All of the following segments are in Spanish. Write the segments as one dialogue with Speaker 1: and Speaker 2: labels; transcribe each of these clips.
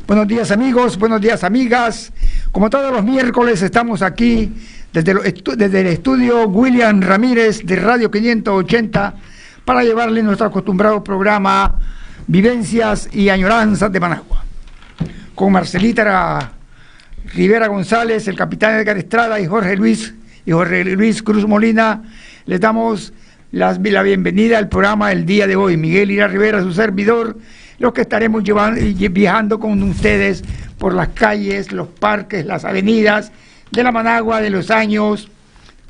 Speaker 1: Buenos días amigos, buenos días amigas. Como todos los miércoles estamos aquí desde el estudio William Ramírez de Radio 580 para llevarle nuestro acostumbrado programa Vivencias y Añoranzas de Managua. Con Marcelita Rivera González, el capitán Edgar Estrada y Jorge Luis Cruz Molina, les damos la bienvenida al programa del día de hoy. Miguel Ira Rivera, su servidor, los que estaremos viajando con ustedes por las calles, los parques, las avenidas de la Managua de los años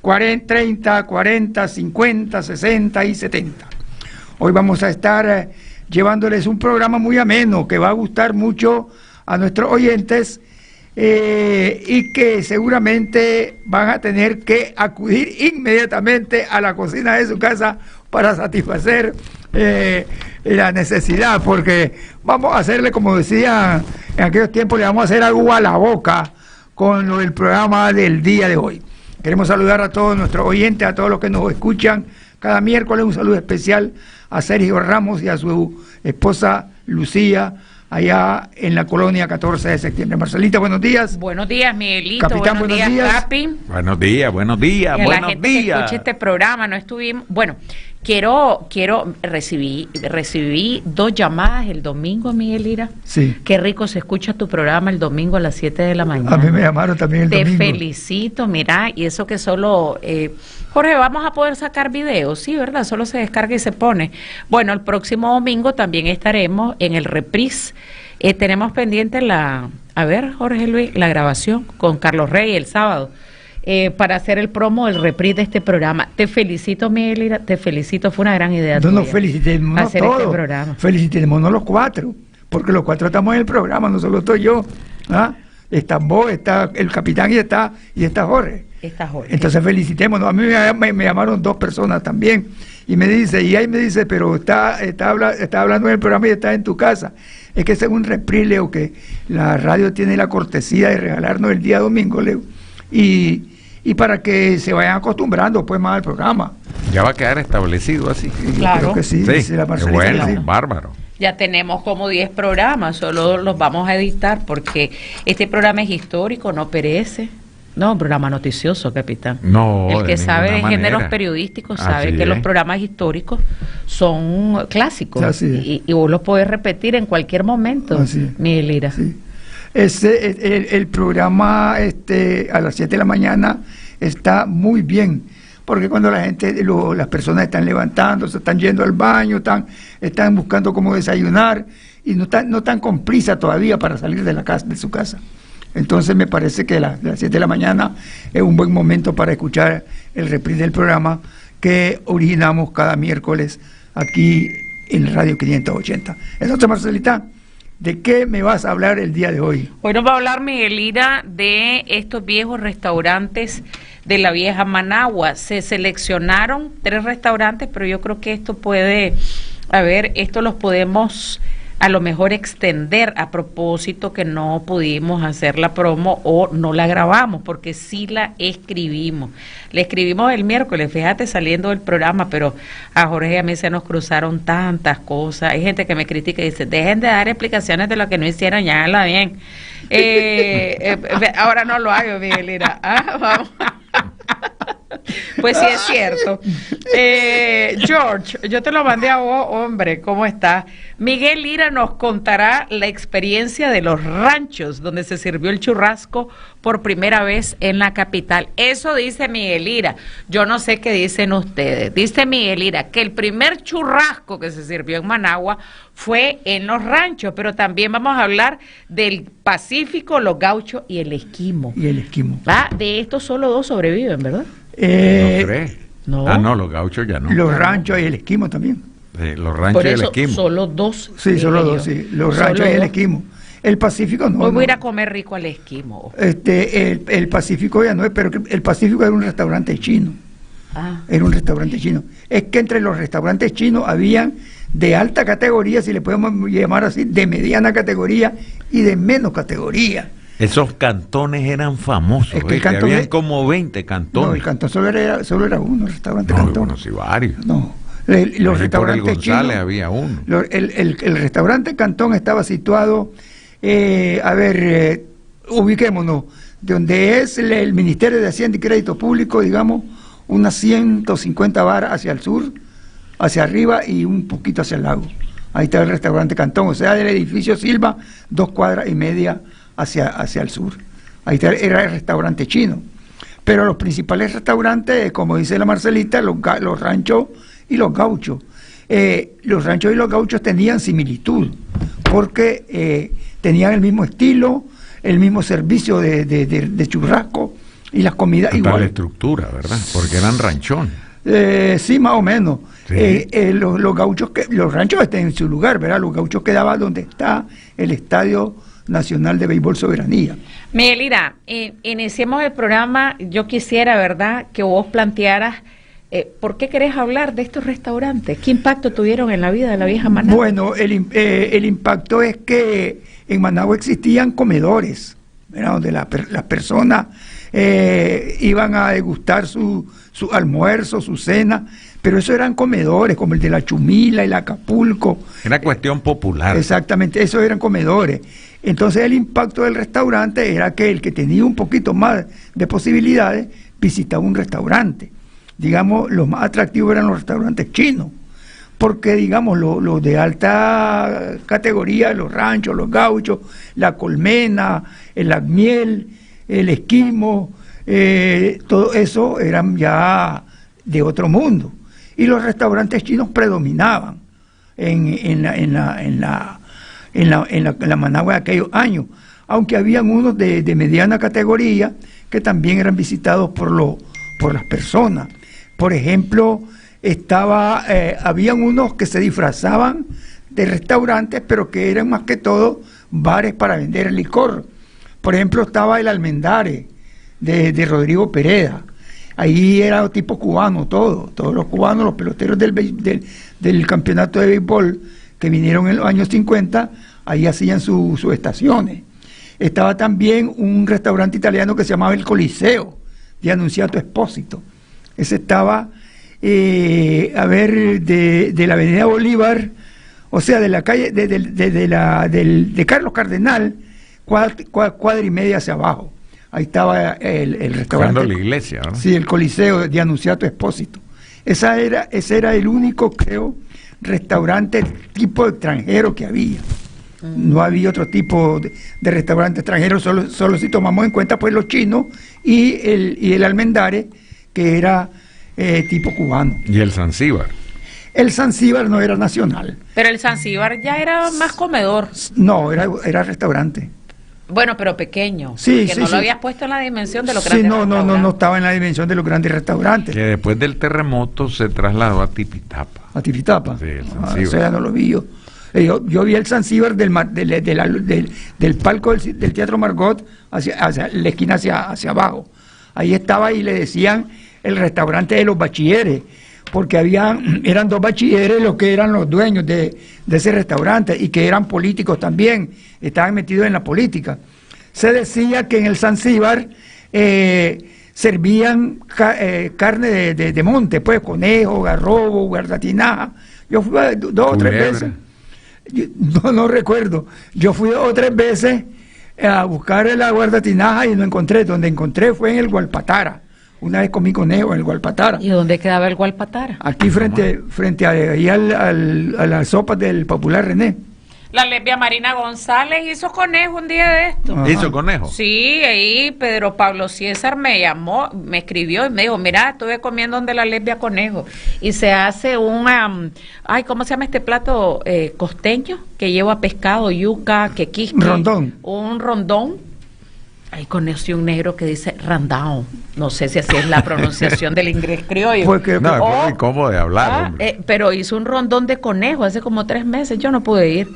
Speaker 1: 30, 40, 50, 60 y 70. Hoy vamos a estar llevándoles un programa muy ameno que va a gustar mucho a nuestros oyentes y que seguramente van a tener que acudir inmediatamente a la cocina de su casa para satisfacer la necesidad, porque vamos a hacerle, como decía en aquellos tiempos, le vamos a hacer agua a la boca con el programa del día de hoy. Queremos saludar a todos nuestros oyentes, a todos los que nos escuchan cada miércoles. Un saludo especial a Sergio Ramos y a su esposa Lucía, allá en la colonia 14 de septiembre. Marcelita, buenos días.
Speaker 2: Buenos días, Miguelito.
Speaker 1: Capitán, buenos días.
Speaker 2: Capi.
Speaker 3: Buenos días, buenos días,
Speaker 2: y a
Speaker 3: buenos
Speaker 2: la gente
Speaker 3: días.
Speaker 2: Que escuche este programa, no estuvimos... Bueno, recibí 2 llamadas el domingo, Miguel Ira.
Speaker 1: Sí.
Speaker 2: Qué rico se escucha tu programa el domingo a las 7 de la mañana.
Speaker 1: A mí me llamaron también el domingo.
Speaker 2: Te felicito, mira, y eso que solo... Jorge, ¿vamos a poder sacar videos? Sí, ¿verdad? Solo se descarga y se pone. Bueno, el próximo domingo también estaremos en el reprise. Tenemos pendiente a ver, Jorge Luis, la grabación con Carlos Rey el sábado, para hacer el promo, el reprise de este programa. Te felicito, Miguel, te felicito, fue una gran idea.
Speaker 1: No nos felicitemos
Speaker 2: hacer
Speaker 1: todos,
Speaker 2: este programa.
Speaker 1: Felicitémonos los 4, porque los 4 estamos en el programa, no solo estoy yo. ¿Ah? Está vos, está el capitán y está Jorge.
Speaker 2: Está Jorge.
Speaker 1: Entonces felicitémonos. A mí me llamaron 2 personas también y me dice, pero está hablando en el programa y está en tu casa. Es que según reprise, Leo, que la radio tiene la cortesía de regalarnos el día domingo, Leo, y para que se vayan acostumbrando pues más al programa.
Speaker 3: Ya va a quedar establecido así.
Speaker 2: Claro.
Speaker 1: Creo que sí, dice la Marcelita.
Speaker 3: Bueno,
Speaker 1: sí.
Speaker 3: bárbaro.
Speaker 2: Ya tenemos como 10 programas, solo los vamos a editar porque este programa es histórico, no perece. No, un programa noticioso, capitán.
Speaker 3: No,
Speaker 2: el que sabe de
Speaker 3: manera.
Speaker 2: Géneros periodísticos sabe
Speaker 3: Así
Speaker 2: que
Speaker 3: es.
Speaker 2: los programas históricos son clásicos.
Speaker 1: Así es.
Speaker 2: Y vos los podés repetir en cualquier momento,
Speaker 1: Así es.
Speaker 2: Miguel Ira.
Speaker 1: Sí. El programa a las 7 de la mañana está muy bien, porque cuando la gente, las personas están levantando, se están yendo al baño, están buscando cómo desayunar y no están con prisa todavía para salir de su casa. Entonces me parece que las 7 de la mañana es un buen momento para escuchar el reprise del programa que originamos cada miércoles aquí en Radio 580. Entonces, Marcelita, ¿de qué me vas a hablar el día de hoy?
Speaker 2: Hoy nos va a hablar, Miguel Ira, de estos viejos restaurantes de la vieja Managua. Se seleccionaron 3 restaurantes, pero yo creo que esto los podemos a lo mejor extender a propósito que no pudimos hacer la promo o no la grabamos, porque sí la escribimos. La escribimos el miércoles, fíjate, saliendo del programa, pero a Jorge y a mí se nos cruzaron tantas cosas. Hay gente que me critica y dice, dejen de dar explicaciones de lo que no hicieron, ya habla bien. Ahora no lo hago, Miguel Ira. Vamos. Pues sí es cierto. George, yo te lo mandé a vos, hombre, ¿cómo estás? Miguel Lira nos contará la experiencia de los ranchos donde se sirvió el churrasco por primera vez en la capital. Eso dice Miguel Lira. Yo no sé qué dicen ustedes. Dice Miguel Lira que el primer churrasco que se sirvió en Managua fue en los ranchos, pero también vamos a hablar del Pacífico, los gauchos y el esquimo. De estos solo 2 sobreviven, ¿verdad?
Speaker 3: ¿No crees?
Speaker 2: No.
Speaker 3: No, los gauchos ya no.
Speaker 1: Los ranchos y el esquimo también.
Speaker 3: Sí, los ranchos
Speaker 2: Por
Speaker 3: y el
Speaker 2: eso,
Speaker 3: esquimo.
Speaker 2: solo 2.
Speaker 1: Sí, solo 2, sí. Los ranchos y el esquimo. El Pacífico no.
Speaker 2: Hoy voy a ir a comer rico al esquimo.
Speaker 1: El Pacífico ya no es, pero el Pacífico era un restaurante chino. Era un restaurante chino. Es que entre los restaurantes chinos habían de alta categoría, si le podemos llamar así, de mediana categoría y de menos categoría.
Speaker 3: Esos cantones eran famosos,
Speaker 1: Es que el cantón
Speaker 3: habían
Speaker 1: es-
Speaker 3: como 20 cantones.
Speaker 1: No, el cantón solo era uno, el restaurante
Speaker 3: No, yo
Speaker 1: cantón.
Speaker 3: conocí varios.
Speaker 1: No, los
Speaker 3: Ahí por el
Speaker 1: restaurantes
Speaker 3: González
Speaker 1: chinos,
Speaker 3: había uno.
Speaker 1: el restaurante Cantón estaba situado ubiquémonos, donde es el Ministerio de Hacienda y Crédito Público, digamos, unas 150 varas hacia el sur, hacia arriba y un poquito hacia el lago. Ahí está el restaurante Cantón, o sea, del edificio Silva, 2 cuadras y media hacia el sur. Ahí era el restaurante chino. Pero los principales restaurantes, como dice la Marcelita, los ranchos y los gauchos. Los ranchos y los gauchos tenían similitud, porque tenían el mismo estilo, el mismo servicio de churrasco y las comidas igual.
Speaker 3: La estructura, ¿verdad? Porque eran ranchón.
Speaker 1: Sí, más o menos.
Speaker 3: Sí.
Speaker 1: Los gauchos, los ranchos están en su lugar, ¿verdad? Los gauchos quedaban donde está el Estadio Nacional de Béisbol Soberanía.
Speaker 2: Miguelina, iniciemos el programa. Yo quisiera, ¿verdad?, que vos plantearas ¿por qué querés hablar de estos restaurantes? ¿Qué impacto tuvieron en la vida de la vieja Managua?
Speaker 1: Bueno, el impacto es que en Managua existían comedores, ¿verdad?, donde las personas iban a degustar su almuerzo, su cena, pero eso eran comedores, como el de la Chumila, el Acapulco.
Speaker 3: Era cuestión popular.
Speaker 1: Exactamente, esos eran comedores. Entonces el impacto del restaurante era que el que tenía un poquito más de posibilidades visitaba un restaurante. Digamos, los más atractivos eran los restaurantes chinos, porque digamos, los de alta categoría, los ranchos, los gauchos, la colmena, el miel, el esquimo, todo eso eran ya de otro mundo. Y los restaurantes chinos predominaban en la Managua de aquellos años, aunque habían unos de mediana categoría que también eran visitados por las personas. Por ejemplo, habían unos que se disfrazaban de restaurantes, pero que eran más que todo bares para vender licor. Por ejemplo, estaba el Almendares de Rodrigo Pereda. Ahí era tipo cubano todos los cubanos, los peloteros del campeonato de béisbol que vinieron en los años 50, ahí hacían sus estaciones. Estaba también un restaurante italiano que se llamaba El Coliseo, de Anunciato Espósito. Ese estaba, de la Avenida Bolívar, o sea, de la calle, de Carlos Cardenal, cuadra y media hacia abajo. Ahí estaba el restaurante.
Speaker 3: Cuando la iglesia, ¿no?
Speaker 1: Sí, el Coliseo de Anunciato Espósito. Ese era el único, creo, restaurante tipo extranjero que había. No había otro tipo de restaurante extranjero, solo si tomamos en cuenta pues los chinos y el Almendares, que era tipo cubano.
Speaker 3: Y el Zanzíbar.
Speaker 1: El Zanzíbar no era nacional.
Speaker 2: Pero el Zanzíbar ya era más comedor.
Speaker 1: No, era restaurante.
Speaker 2: Bueno, pero pequeño.
Speaker 1: Sí,
Speaker 2: que
Speaker 1: sí,
Speaker 2: no
Speaker 1: sí.
Speaker 2: lo habías puesto en la dimensión de los
Speaker 1: Sí,
Speaker 2: grandes
Speaker 1: no estaba en la dimensión de los grandes restaurantes.
Speaker 3: Que después del terremoto se trasladó a Tipitapa.
Speaker 1: A Tipitapa.
Speaker 3: Sí, el
Speaker 1: Eso
Speaker 3: Zanzíbar.
Speaker 1: ya no lo vi yo. Yo vi el Zanzíbar del palco del Teatro Margot hacia la esquina hacia abajo. Ahí estaba y le decían el restaurante de los bachilleres, porque eran 2 bachilleres los que eran los dueños de ese restaurante y que eran políticos también, estaban metidos en la política. Se decía que en el Zanzíbar servían carne de monte, pues conejo, garrobo, guardatinaja. Yo fui 2 o 3 veces. No recuerdo. Yo fui 2 o 3 veces a buscar la guardatinaja y no encontré. Donde encontré fue en el Gualpatara. Una vez comí conejo en el Gualpatara.
Speaker 2: ¿Y dónde quedaba el Gualpatara?
Speaker 1: Aquí frente a las sopas del Popular René.
Speaker 2: La lesbia Marina González hizo conejo un día de esto.
Speaker 1: Ajá.
Speaker 3: ¿Hizo conejo?
Speaker 2: Sí, ahí Pedro Pablo César me llamó, me escribió y me dijo, mira, estuve comiendo donde la lesbia conejo. Y se hace ¿cómo se llama este plato costeño? Que lleva pescado, yuca, quequisque.
Speaker 1: Rondón.
Speaker 2: Un rondón. Ahí conocí un negro que dice randao. No sé si así es la pronunciación del inglés criollo.
Speaker 1: Porque
Speaker 3: No, es
Speaker 2: Oh.
Speaker 3: muy cómodo de hablar, hombre.
Speaker 2: Pero hizo un rondón de conejo hace como 3 meses. Yo no pude ir.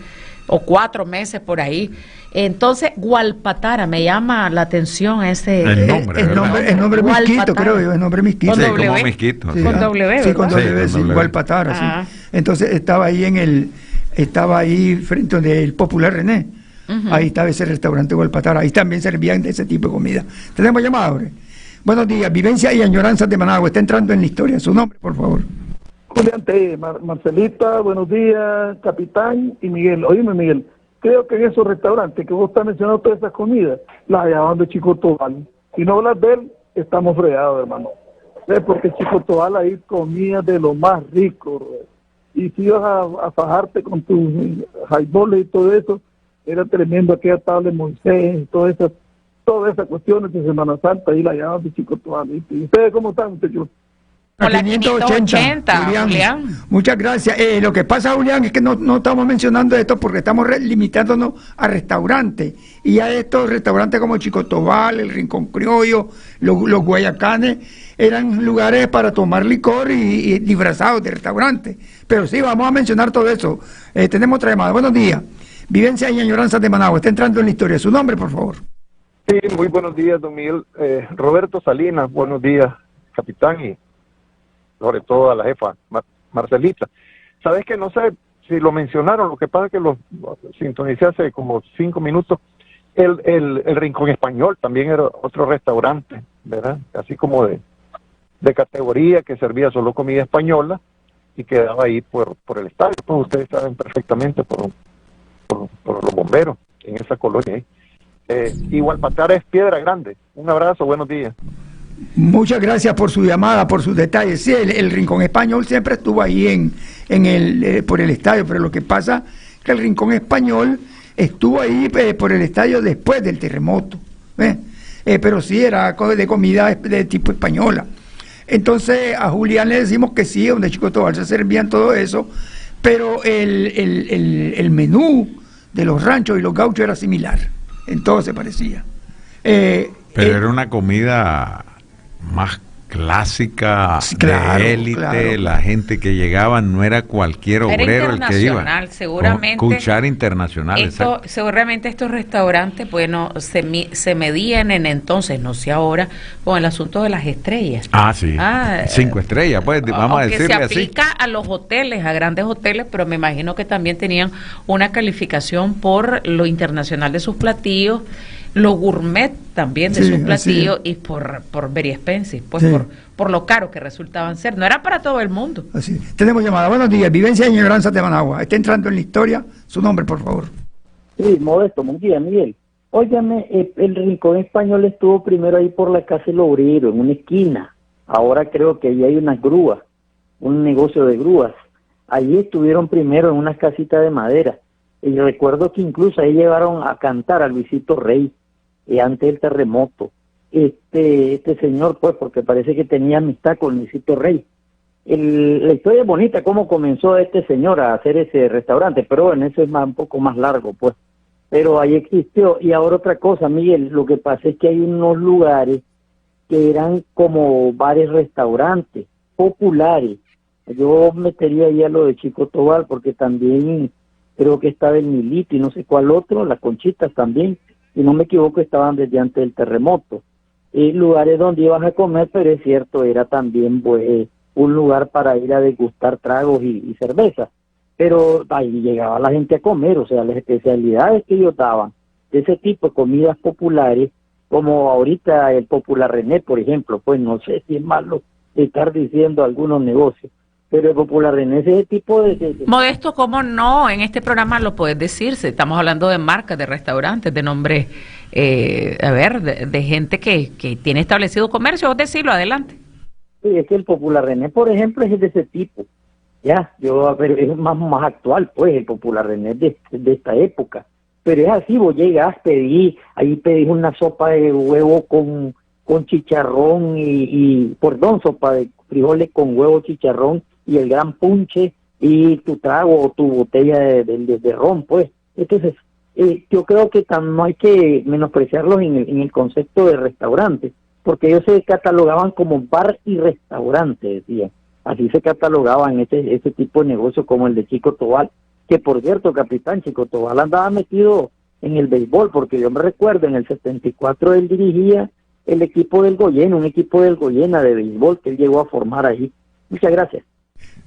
Speaker 2: O 4 meses por ahí. Entonces, Gualpatara, me llama la atención ese...
Speaker 3: El nombre,
Speaker 1: el nombre misquito,
Speaker 2: Gualpatara.
Speaker 1: creo yo, el nombre misquito.
Speaker 2: Con
Speaker 3: Sí,
Speaker 2: W.
Speaker 3: como misquito.
Speaker 1: Sí,
Speaker 2: Con
Speaker 1: ah,
Speaker 2: W,
Speaker 1: sí, con
Speaker 2: ¿verdad?
Speaker 1: W,
Speaker 3: Sí,
Speaker 1: sí,
Speaker 3: con W.
Speaker 1: Gualpatara,
Speaker 2: Ah.
Speaker 1: sí. Entonces estaba ahí frente donde el Popular René.
Speaker 2: Ujú.
Speaker 1: Ahí estaba ese restaurante Gualpatara. Ahí también servían de ese tipo de comida. Tenemos llamada, hombre. Buenos días, Vivencia y Añoranzas de Managua. Está entrando en la historia. Su nombre, por favor.
Speaker 4: Julián T. Marcelita, buenos días, capitán y Miguel. Oíme, Miguel, creo que en esos restaurantes que vos estás mencionando todas esas comidas, las llaman de Chico Tobal. Si no las ven, estamos fregados, hermano. Porque Chico Tobal ahí comía de lo más rico, bro. Y si ibas a fajarte con tus highballs y todo eso, era tremendo aquella tabla de Moisés, todas esas cuestiones de Semana Santa, ahí la llaman de Chico Tobal. ¿Y ustedes cómo están, muchachos?
Speaker 2: Hola, 580, Julián.
Speaker 1: Muchas gracias. Lo que pasa, Julián, es que no estamos mencionando esto porque estamos limitándonos a restaurantes. Y a estos restaurantes como Chico Tobal, el Rincón Criollo, los Guayacanes, eran lugares para tomar licor y disfrazados de restaurantes. Pero sí, vamos a mencionar todo eso. Tenemos otra llamada. Buenos días. Vivencia y añoranzas de Managua. Está entrando en la historia. Su nombre, por favor.
Speaker 5: Sí, muy buenos días, don Miguel. Roberto Salinas, buenos días, capitán, y sobre todo a la jefa, Marcelita. Sabes que no sé si lo mencionaron, lo que pasa es que lo sintonicé hace como 5 minutos. El Rincón Español también era otro restaurante, ¿verdad? Así como de categoría, que servía solo comida española y quedaba ahí por el estadio. Pues ustedes saben perfectamente por los bomberos en esa colonia ahí. Igual Patara es Piedra Grande. Un abrazo, buenos días.
Speaker 1: Muchas gracias por su llamada, por sus detalles. Sí, el Rincón Español siempre estuvo ahí por el estadio, pero lo que pasa es que el Rincón Español estuvo ahí por el estadio después del terremoto. Pero sí, era de comida de tipo española. Entonces a Julián le decimos que sí, donde Chico Tobal se servían todo eso, pero el menú de los ranchos y los gauchos era similar, en todo se parecía.
Speaker 3: Pero era una comida más clásica,
Speaker 1: claro,
Speaker 3: de élite,
Speaker 1: claro.
Speaker 3: La gente que llegaba no era cualquier obrero el que iba.
Speaker 2: Seguramente.
Speaker 3: Cuchara internacional,
Speaker 2: seguramente estos restaurantes, bueno, se medían en entonces, no sé ahora, con el asunto de las estrellas.
Speaker 3: Ah, sí. 5 estrellas, pues, vamos a decirle así.
Speaker 2: Se aplica a los hoteles, a grandes hoteles, pero me imagino que también tenían una calificación por lo internacional de sus platillos, lo gourmet también de sus platillos y por very expensive, pues sí, por lo caro que resultaban ser. No era para todo el mundo.
Speaker 1: Así. Tenemos llamada. Buenos días. Vivencia y añoranzas de Managua. Está entrando en la historia. Su nombre, por favor.
Speaker 6: Sí, Modesto. Buen día, Miguel. Óyame, el Rincón Español estuvo primero ahí por la Casa del Obrero, en una esquina. Ahora creo que ahí hay unas grúas, un negocio de grúas. Allí estuvieron primero en unas casitas de madera. Y recuerdo que incluso ahí llevaron a cantar a Luisito Rey antes del terremoto. Este señor, pues, porque parece que tenía amistad con Luisito Rey. La historia es bonita, cómo comenzó este señor a hacer ese restaurante, pero bueno, eso es un poco más largo, pues. Pero ahí existió. Y ahora otra cosa, Miguel, lo que pasa es que hay unos lugares que eran como bares, restaurantes populares. Yo metería ahí a lo de Chico Tobal, porque también creo que estaba el Milito y no sé cuál otro, las Conchitas también, si no me equivoco, estaban desde antes del terremoto. Lugares donde ibas a comer, pero es cierto, era también pues, un lugar para ir a degustar tragos y cerveza. Pero ahí llegaba la gente a comer, o sea, las especialidades que ellos daban, de ese tipo de comidas populares, como ahorita el Popular René, por ejemplo, pues no sé si es malo estar diciendo algunos negocios, pero el Popular René es ese tipo de...
Speaker 2: Modesto, ¿cómo no? En este programa lo puedes decir, estamos hablando de marcas, de restaurantes, de nombres, de gente que tiene establecido comercio, vos decirlo, adelante.
Speaker 6: Sí, es que el Popular René, por ejemplo, es de ese tipo, ya, pero es más actual, pues, el Popular René de esta época, pero es así, vos llegas, pedís una sopa de huevo con chicharrón sopa de frijoles con huevo, chicharrón, y el gran punche y tu trago o tu botella de ron, pues. Entonces, yo creo que no hay que menospreciarlos en el concepto de restaurante, porque ellos se catalogaban como bar y restaurante, decían. Así se catalogaban ese tipo de negocio como el de Chico Tobal, que por cierto, capitán, Chico Tobal andaba metido en el béisbol, porque yo me recuerdo, en el 74 él dirigía el equipo del Goyena, un equipo del Goyena de béisbol que él llegó a formar ahí. Muchas gracias.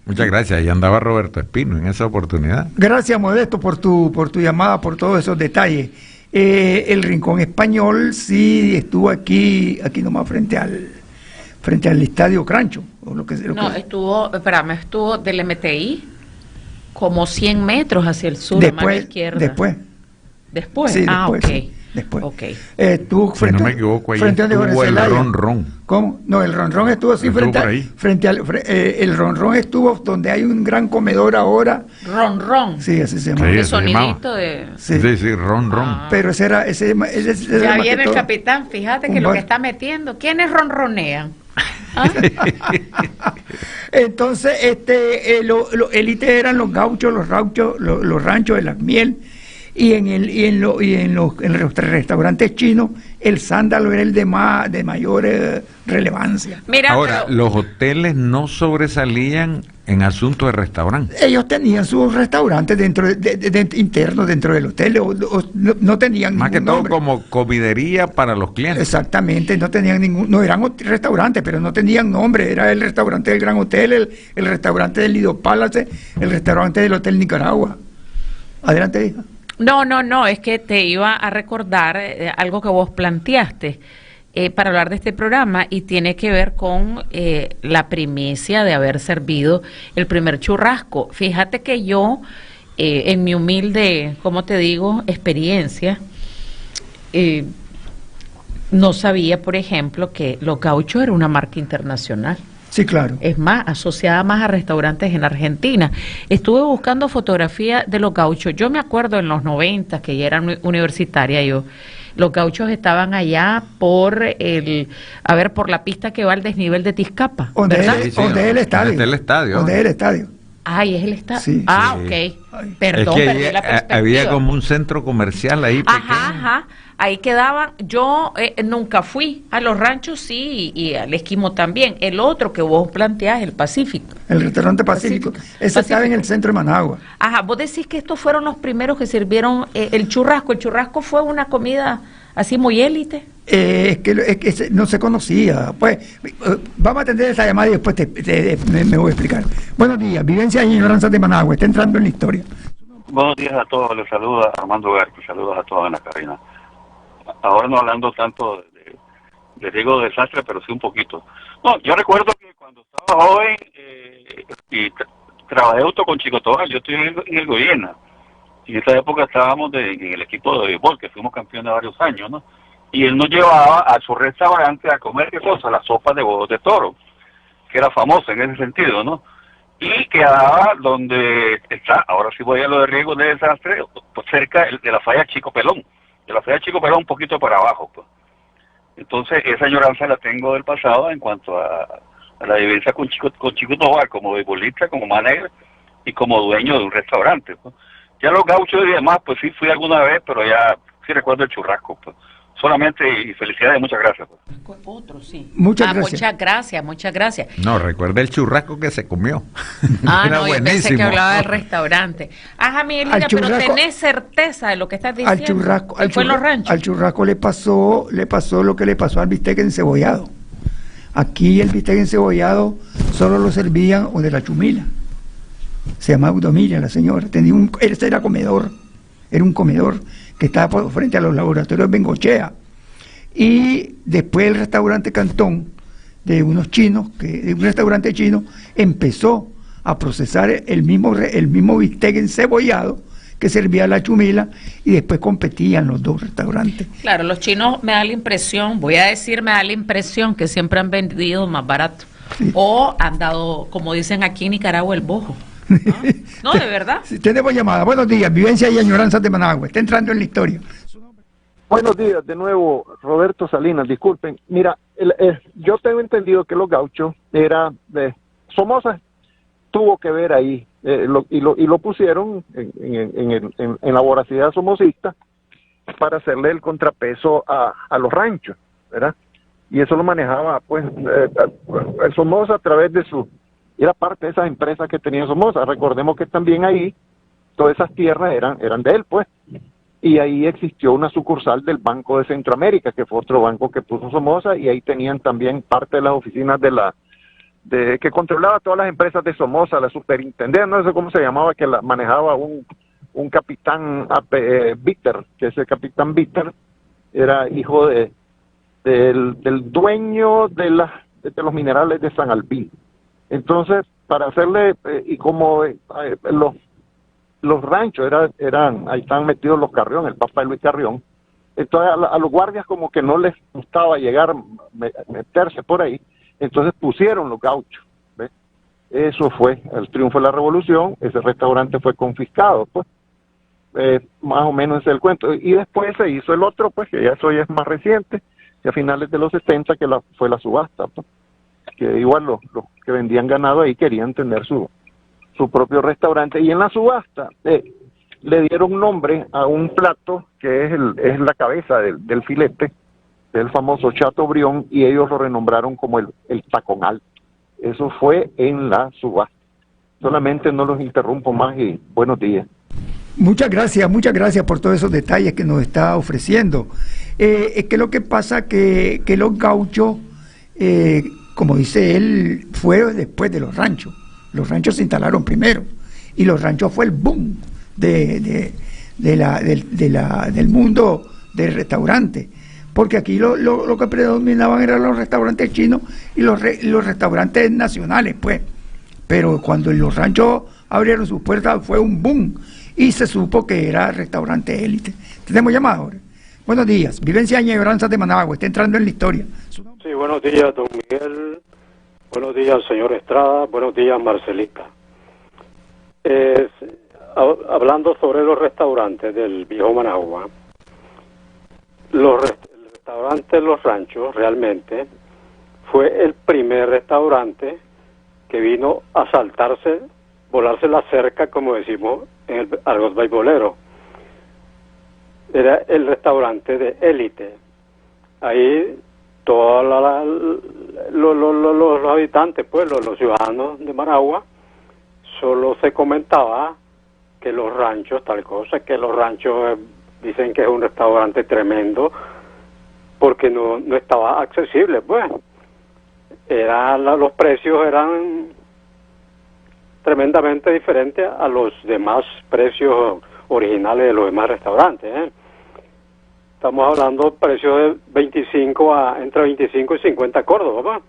Speaker 3: Muchas gracias. Ahí andaba Roberto Espino en esa oportunidad.
Speaker 1: Gracias, Modesto, por tu llamada, por todos esos detalles. El Rincón Español sí estuvo aquí nomás frente al Estadio Crancho.
Speaker 2: Estuvo del MTI como 100 metros hacia el sur,
Speaker 1: después,
Speaker 2: a mano izquierda. Después.
Speaker 1: Sí, después.
Speaker 2: Ok.
Speaker 1: Sí, después.
Speaker 2: Ok.
Speaker 1: Estuvo
Speaker 3: Si no me equivoco, ahí
Speaker 1: frente al de
Speaker 3: estuvo el
Speaker 1: Celaya.
Speaker 3: Ron Ron.
Speaker 1: ¿Cómo? No, el Ron Ron estuvo así
Speaker 3: Estuvo por ahí.
Speaker 1: el Ron Ron estuvo donde hay un gran comedor ahora.
Speaker 2: Ron.
Speaker 1: Sí, así se llama.
Speaker 3: Sí,
Speaker 2: El
Speaker 3: así se
Speaker 2: sonidito de...
Speaker 1: Sí.
Speaker 3: Sí, Ron Ron.
Speaker 1: Pero ese era ese
Speaker 2: Ya
Speaker 1: era más que
Speaker 2: viene el
Speaker 1: todo
Speaker 2: capitán, fíjate que
Speaker 1: un
Speaker 2: lo
Speaker 1: bar.
Speaker 2: que está metiendo. ¿Quiénes ronronean? ¿Ah?
Speaker 1: Entonces, los élites eran los gauchos, los ranchos de la miel, y en los restaurantes chinos el sándalo era el de mayor relevancia.
Speaker 2: Mira,
Speaker 3: Ahora,
Speaker 2: pero-
Speaker 3: los hoteles no sobresalían en asuntos de restaurante.
Speaker 1: Ellos tenían sus restaurantes internos dentro del hotel, no tenían
Speaker 3: Más que
Speaker 1: ningún
Speaker 3: todo
Speaker 1: nombre.
Speaker 3: como comidería para los clientes.
Speaker 1: Exactamente, no tenían no eran restaurantes, pero no tenían nombre, era el restaurante del Gran Hotel, el restaurante del Lido Palace, el restaurante del Hotel Nicaragua. Adelante, hija.
Speaker 2: No, es que te iba a recordar algo que vos planteaste para hablar de este programa y tiene que ver con la primicia de haber servido el primer churrasco. Fíjate que yo, en mi humilde, ¿cómo te digo?, experiencia, no sabía, por ejemplo, que Los Gauchos era una marca internacional.
Speaker 1: Sí, claro.
Speaker 2: Es más, asociada más a restaurantes en Argentina. Estuve buscando fotografías de Los Gauchos. Yo me acuerdo en los 90, que ya era universitaria yo, Los Gauchos estaban allá por por la pista que va al desnivel de Tizcapa, ¿verdad?
Speaker 1: Donde es el estadio.
Speaker 3: Donde está el estadio.
Speaker 1: Donde es el estadio.
Speaker 2: Ay, es el estadio.
Speaker 1: Sí.
Speaker 2: Ah,
Speaker 3: Sí.
Speaker 2: ok.
Speaker 1: Ay.
Speaker 2: Perdón,
Speaker 3: es que
Speaker 2: perdí la perspectiva.
Speaker 3: había como un centro comercial ahí pequeño.
Speaker 2: Ajá. Ahí quedaban, yo nunca fui a los ranchos, sí, y al Esquimo también. El otro que vos planteás, el Pacífico.
Speaker 1: El restaurante Pacífico. Ese estaba en el centro de Managua.
Speaker 2: Ajá, vos decís que estos fueron los primeros que sirvieron el churrasco. El churrasco fue una comida así muy élite.
Speaker 1: Es que no se conocía. Pues vamos a atender esa llamada y después me voy a explicar. Buenos días, vivencia y ignorancia de Managua. Está entrando en la historia.
Speaker 7: Buenos días a todos, les saluda Armando Garco, saludos a todos en la cabina. Ahora no hablando tanto de riesgo de desastre, pero sí un poquito. No, yo recuerdo que cuando estaba joven y trabajé junto con Chico Toral, yo estoy en el gobierno, y en esa época estábamos en el equipo de béisbol, que fuimos campeones varios años, ¿no? Y él nos llevaba a su restaurante a comer, ¿qué cosa? La sopa de huevos de toro, que era famosa en ese sentido, ¿no? Y quedaba donde está, ahora sí voy a lo de riesgo de desastre, pues cerca de la falla Chico Pelón. De la falla Chico Pelón un poquito para abajo, pues. Entonces esa añoranza la tengo del pasado en cuanto a la vivencia con Chico Tobar, como beisbolista, como manager y como dueño de un restaurante, pues. Ya Los Gauchos y demás, pues sí fui alguna vez, pero ya sí recuerdo el churrasco, pues. Solamente y felicidades, muchas gracias, pues.
Speaker 2: Otro, sí.
Speaker 1: Muchas gracias.
Speaker 2: Muchas gracias.
Speaker 3: No, recuerda el churrasco que se comió.
Speaker 2: Ah,
Speaker 3: Era
Speaker 2: no, yo pensé
Speaker 3: buenísimo.
Speaker 2: que hablaba del restaurante. Ajá, Miguelina,
Speaker 1: Al
Speaker 2: pero
Speaker 1: churrasco-
Speaker 2: tenés certeza de lo que estás diciendo. Fue en los ranchos.
Speaker 1: Al churrasco le pasó lo que le pasó al bistec encebollado. Aquí el bistec encebollado solo lo servían o de la Chumila. Se llamaba Eudomilia la señora. Ese era comedor. Era un comedor que estaba frente a los laboratorios Bengochea. Y después el restaurante Cantón de unos chinos, de un restaurante chino, empezó a procesar el mismo bistec encebollado que servía la Chumila, y después competían los dos restaurantes.
Speaker 2: Claro, los chinos me da la impresión, me da la impresión que siempre han vendido más barato.
Speaker 1: Sí.
Speaker 2: O han dado, como dicen aquí en Nicaragua, el bojo. No, de verdad.
Speaker 1: Sí, tenemos llamada. Buenos días, vivencia y añoranzas de Managua. Está entrando en la historia.
Speaker 5: Buenos días, de nuevo, Roberto Salinas, disculpen. Mira, yo tengo entendido que Los Gauchos Somoza tuvo que ver ahí, y lo pusieron en la voracidad somocista para hacerle el contrapeso a los ranchos, ¿verdad? Y eso lo manejaba, pues, el Somoza a través de era parte de esas empresas que tenía Somoza. Recordemos que también ahí, todas esas tierras eran de él, pues. Y ahí existió una sucursal del Banco de Centroamérica, que fue otro banco que puso Somoza, y ahí tenían también parte de las oficinas que controlaba todas las empresas de Somoza, la superintendencia, no sé cómo se llamaba, que la manejaba un capitán Bitter, que ese capitán Bitter era hijo del dueño de los minerales de San Albín. Entonces, para hacerle, y como los ranchos ahí estaban metidos los Carrión, el papá de Luis Carrión. Entonces a los guardias como que no les gustaba llegar, meterse por ahí, entonces pusieron los gauchos, ¿ves? Eso fue el triunfo de la revolución. Ese restaurante fue confiscado, pues. Más o menos ese es el cuento. Y después se hizo el otro, pues, que ya eso ya es más reciente, que a finales de los 60, que fue la subasta, pues, que igual los que vendían ganado ahí querían tener su propio restaurante. Y en la subasta le dieron nombre a un plato que es la cabeza del filete, del famoso Chateaubriand, y ellos lo renombraron como el tacón alto. Eso fue en la subasta. Solamente no los interrumpo más y buenos días.
Speaker 1: Muchas gracias por todos esos detalles que nos está ofreciendo. Es que lo que pasa que los gauchos, como dice él, fue después de los ranchos. Los ranchos se instalaron primero y los ranchos fue el boom del mundo del restaurante, porque aquí lo que predominaban eran los restaurantes chinos y los restaurantes nacionales, pues. Pero cuando los ranchos abrieron sus puertas fue un boom y se supo que era restaurante élite. Tenemos llamada ahora. Buenos días, Vivencia Añoranzas de Managua, está entrando en la historia.
Speaker 8: Sí, buenos días, don Miguel. Buenos días, señor Estrada. Buenos días, Marcelita. Hablando sobre los restaurantes del viejo Managua, el restaurante Los Ranchos realmente fue el primer restaurante que vino a volarse la cerca, como decimos en el argot beisbolero. Era el restaurante de élite. Ahí todos los habitantes, pues los ciudadanos de Managua, solo se comentaba que Los Ranchos, tal cosa, que Los Ranchos dicen que es un restaurante tremendo porque no estaba accesible, pues. Los precios eran tremendamente diferentes a los demás precios originales de los demás restaurantes, ¿eh? Estamos hablando de precios de entre 25 y 50 córdobas, ¿va?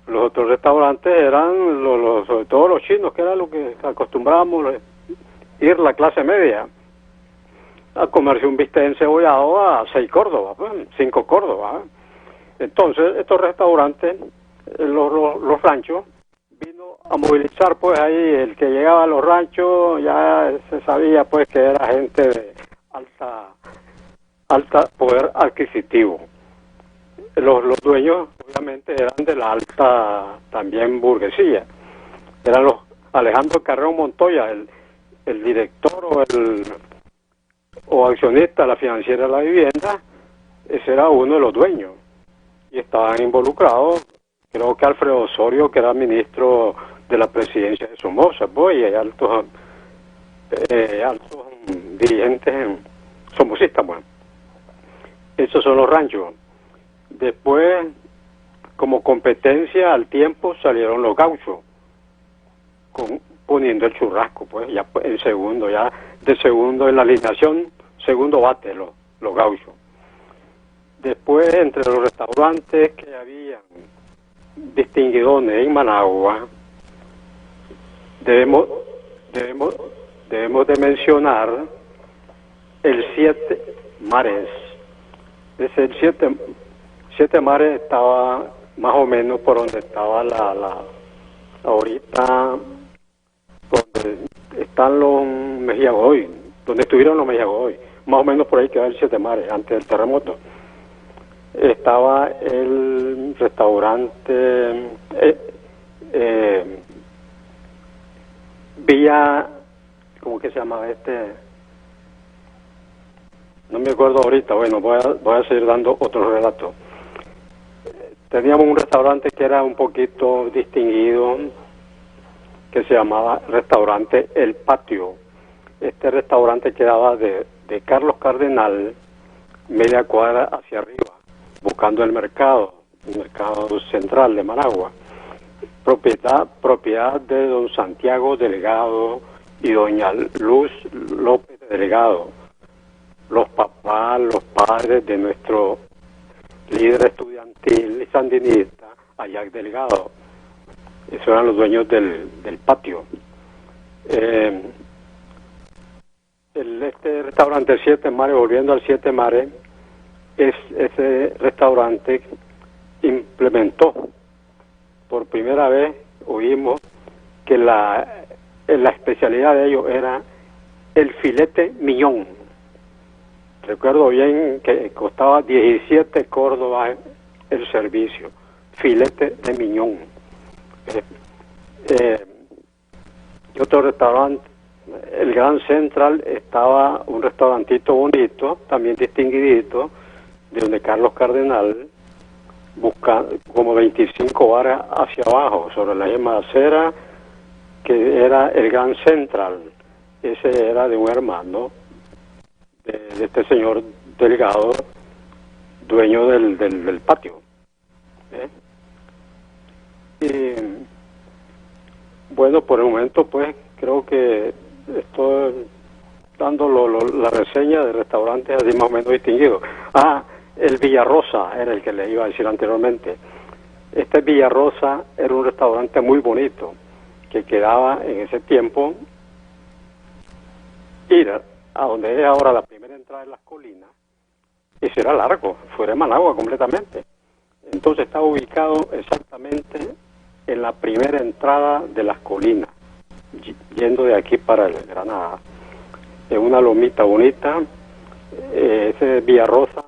Speaker 8: Los otros restaurantes eran, sobre todo los chinos, que era lo que acostumbrábamos ir la clase media, a comerse un bistec encebollado a 6 córdobas, 5 córdobas. Entonces, estos restaurantes, los ranchos, vino a movilizar, pues ahí, el que llegaba a los ranchos, ya se sabía, pues, que era gente de alta poder adquisitivo. Los dueños, obviamente, eran de la alta, también, burguesía. Eran los Alejandro Carreón Montoya, el director o accionista de la financiera de la vivienda. Ese era uno de los dueños. Y estaban involucrados, creo que Alfredo Osorio, que era ministro de la presidencia de Somoza, pues, y hay altos dirigentes somocistas, bueno. Esos son los ranchos. Después, como competencia al tiempo, salieron los gauchos, poniendo el churrasco, pues, ya en segundo, ya de segundo en la alineación, segundo bate los gauchos. Después, entre los restaurantes que habían distinguidones en Managua, debemos de mencionar el Siete Mares. Ese el Siete Mares estaba más o menos por donde estaba ahorita, donde están los Mejía Godoy, donde estuvieron los Mejía Godoy, más o menos por ahí quedaba el Siete Mares, antes del terremoto. Estaba el restaurante Villa, ¿cómo que se llamaba este? No me acuerdo ahorita. Bueno, voy a seguir dando otro relato. Teníamos un restaurante que era un poquito distinguido, que se llamaba Restaurante El Patio. Este restaurante quedaba de Carlos Cardenal, media cuadra hacia arriba, buscando el mercado central de Managua. Propiedad de don Santiago Delgado y doña Luz López Delgado, los papás, los padres de nuestro líder estudiantil y sandinista, Ayac Delgado. Esos eran los dueños del patio. este restaurante Siete Mares, volviendo al Siete Mares, ese restaurante implementó, por primera vez oímos que la especialidad de ellos era el filete miñón. Recuerdo bien que costaba 17 córdobas el servicio, filete de miñón. Y otro restaurante, el Gran Central, estaba un restaurantito bonito, también distinguidito, de donde Carlos Cardenal busca como 25 varas hacia abajo, sobre la misma acera, que era el Gran Central. Ese era de un hermano de este señor Delgado, dueño del patio. Y bueno, por el momento pues creo que estoy dando la reseña de restaurantes así más o menos distinguidos. El Villarrosa era el que le iba a decir anteriormente. Este Villarrosa era un restaurante muy bonito que quedaba en ese tiempo, ir a donde es ahora la primera entrada de Las Colinas. Ese era largo, fuera de Managua completamente. Entonces estaba ubicado exactamente en la primera entrada de Las Colinas, yendo de aquí para el Granada. En una lomita bonita, ese Villarrosa,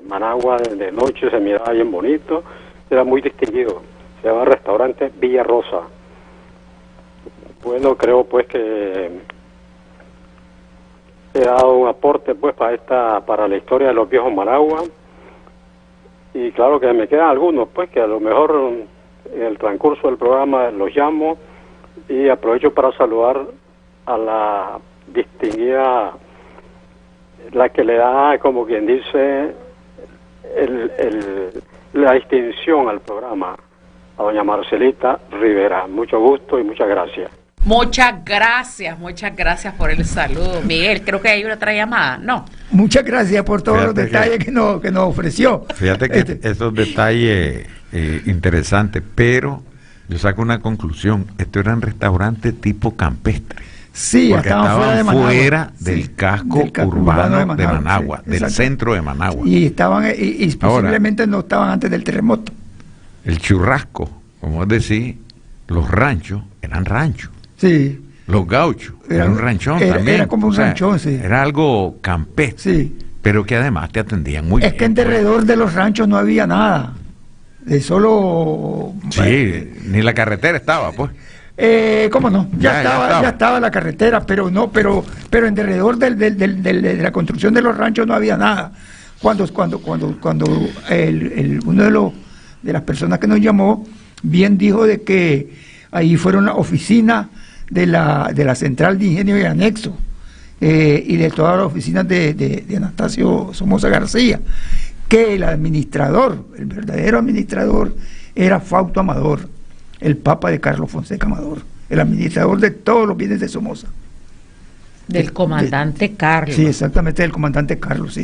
Speaker 8: Managua de noche se miraba bien bonito, era muy distinguido. Se llama restaurante Villarrosa. Bueno, creo pues que he dado un aporte pues para la historia de los viejos Managua, y claro que me quedan algunos pues que a lo mejor en el transcurso del programa los llamo, y aprovecho para saludar a la distinguida, la que le da, como quien dice, la distinción al programa, a doña Marcelita Rivera. Mucho gusto y muchas gracias.
Speaker 2: Muchas gracias por el saludo, Miguel. Creo que hay una otra llamada, ¿no?
Speaker 1: Muchas gracias por todos los detalles que nos ofreció.
Speaker 3: Fíjate que esos detalles interesantes, pero yo saco una conclusión: estos eran restaurantes tipo campestre.
Speaker 1: Sí,
Speaker 3: porque estaban fuera
Speaker 1: sí,
Speaker 3: del casco urbano de Managua, sí, del centro de Managua.
Speaker 1: Y estaban y posiblemente no estaban antes del terremoto.
Speaker 3: El churrasco, como es decir, los ranchos eran ranchos.
Speaker 1: Sí.
Speaker 3: Los gauchos, era un ranchón también.
Speaker 1: Era como un ranchón, sí.
Speaker 3: Era algo campestre,
Speaker 1: sí,
Speaker 3: pero que además te atendían muy bien.
Speaker 1: Es que en alrededor de los ranchos no había nada. De solo...
Speaker 3: Sí, ni la carretera estaba, pues.
Speaker 1: ¿Cómo no? Ya estaba la carretera, pero en alrededor de la construcción de los ranchos no había nada. Cuando uno de las personas que nos llamó bien dijo de que ahí fueron las oficinas de la Central de Ingenio y Anexo, y de todas las oficinas de Anastasio Somoza García, que el verdadero administrador era Fausto Amador, el papa de Carlos Fonseca Amador, el administrador de todos los bienes de Somoza.
Speaker 2: Del comandante Carlos.
Speaker 1: Sí, exactamente, del comandante Carlos. Sí.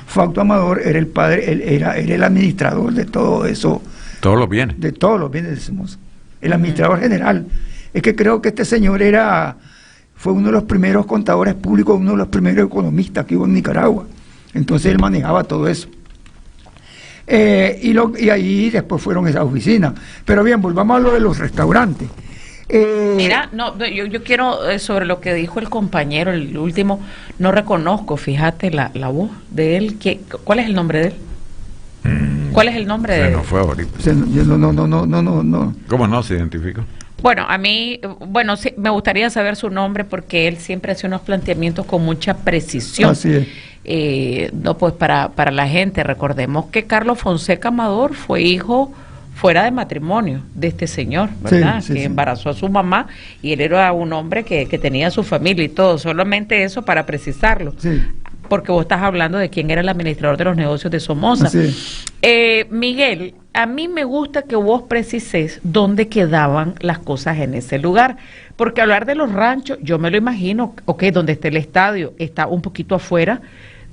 Speaker 1: Fausto Amador era el padre, era el administrador de todo eso.
Speaker 3: Todos los bienes.
Speaker 1: De todos los bienes de Somoza. El administrador general. Es que creo que este señor fue uno de los primeros contadores públicos, uno de los primeros economistas que hubo en Nicaragua. Entonces él manejaba todo eso. Y ahí después fueron esas oficinas. Pero bien, volvamos a lo de los restaurantes.
Speaker 2: Mira, yo quiero, sobre lo que dijo el compañero, el último, no reconozco, fíjate la voz de él. ¿Cuál es el nombre de él? ¿Cuál es el nombre de él?
Speaker 3: No fue ahorita.
Speaker 1: No.
Speaker 3: ¿Cómo no se identificó?
Speaker 2: Bueno, a mí, sí, me gustaría saber su nombre porque él siempre hace unos planteamientos con mucha precisión.
Speaker 1: Así es.
Speaker 2: Pues para la gente, recordemos que Carlos Fonseca Amador fue hijo fuera de matrimonio de este señor, ¿verdad?
Speaker 1: Sí,
Speaker 2: que embarazó a su mamá, y él era un hombre que tenía su familia y todo, solamente eso para precisarlo.
Speaker 1: Sí.
Speaker 2: Porque vos estás hablando de quién era el administrador de los negocios de Somoza. Miguel, a mí me gusta que vos precises dónde quedaban las cosas en ese lugar, porque hablar de los ranchos, yo me lo imagino, donde está el estadio, está un poquito afuera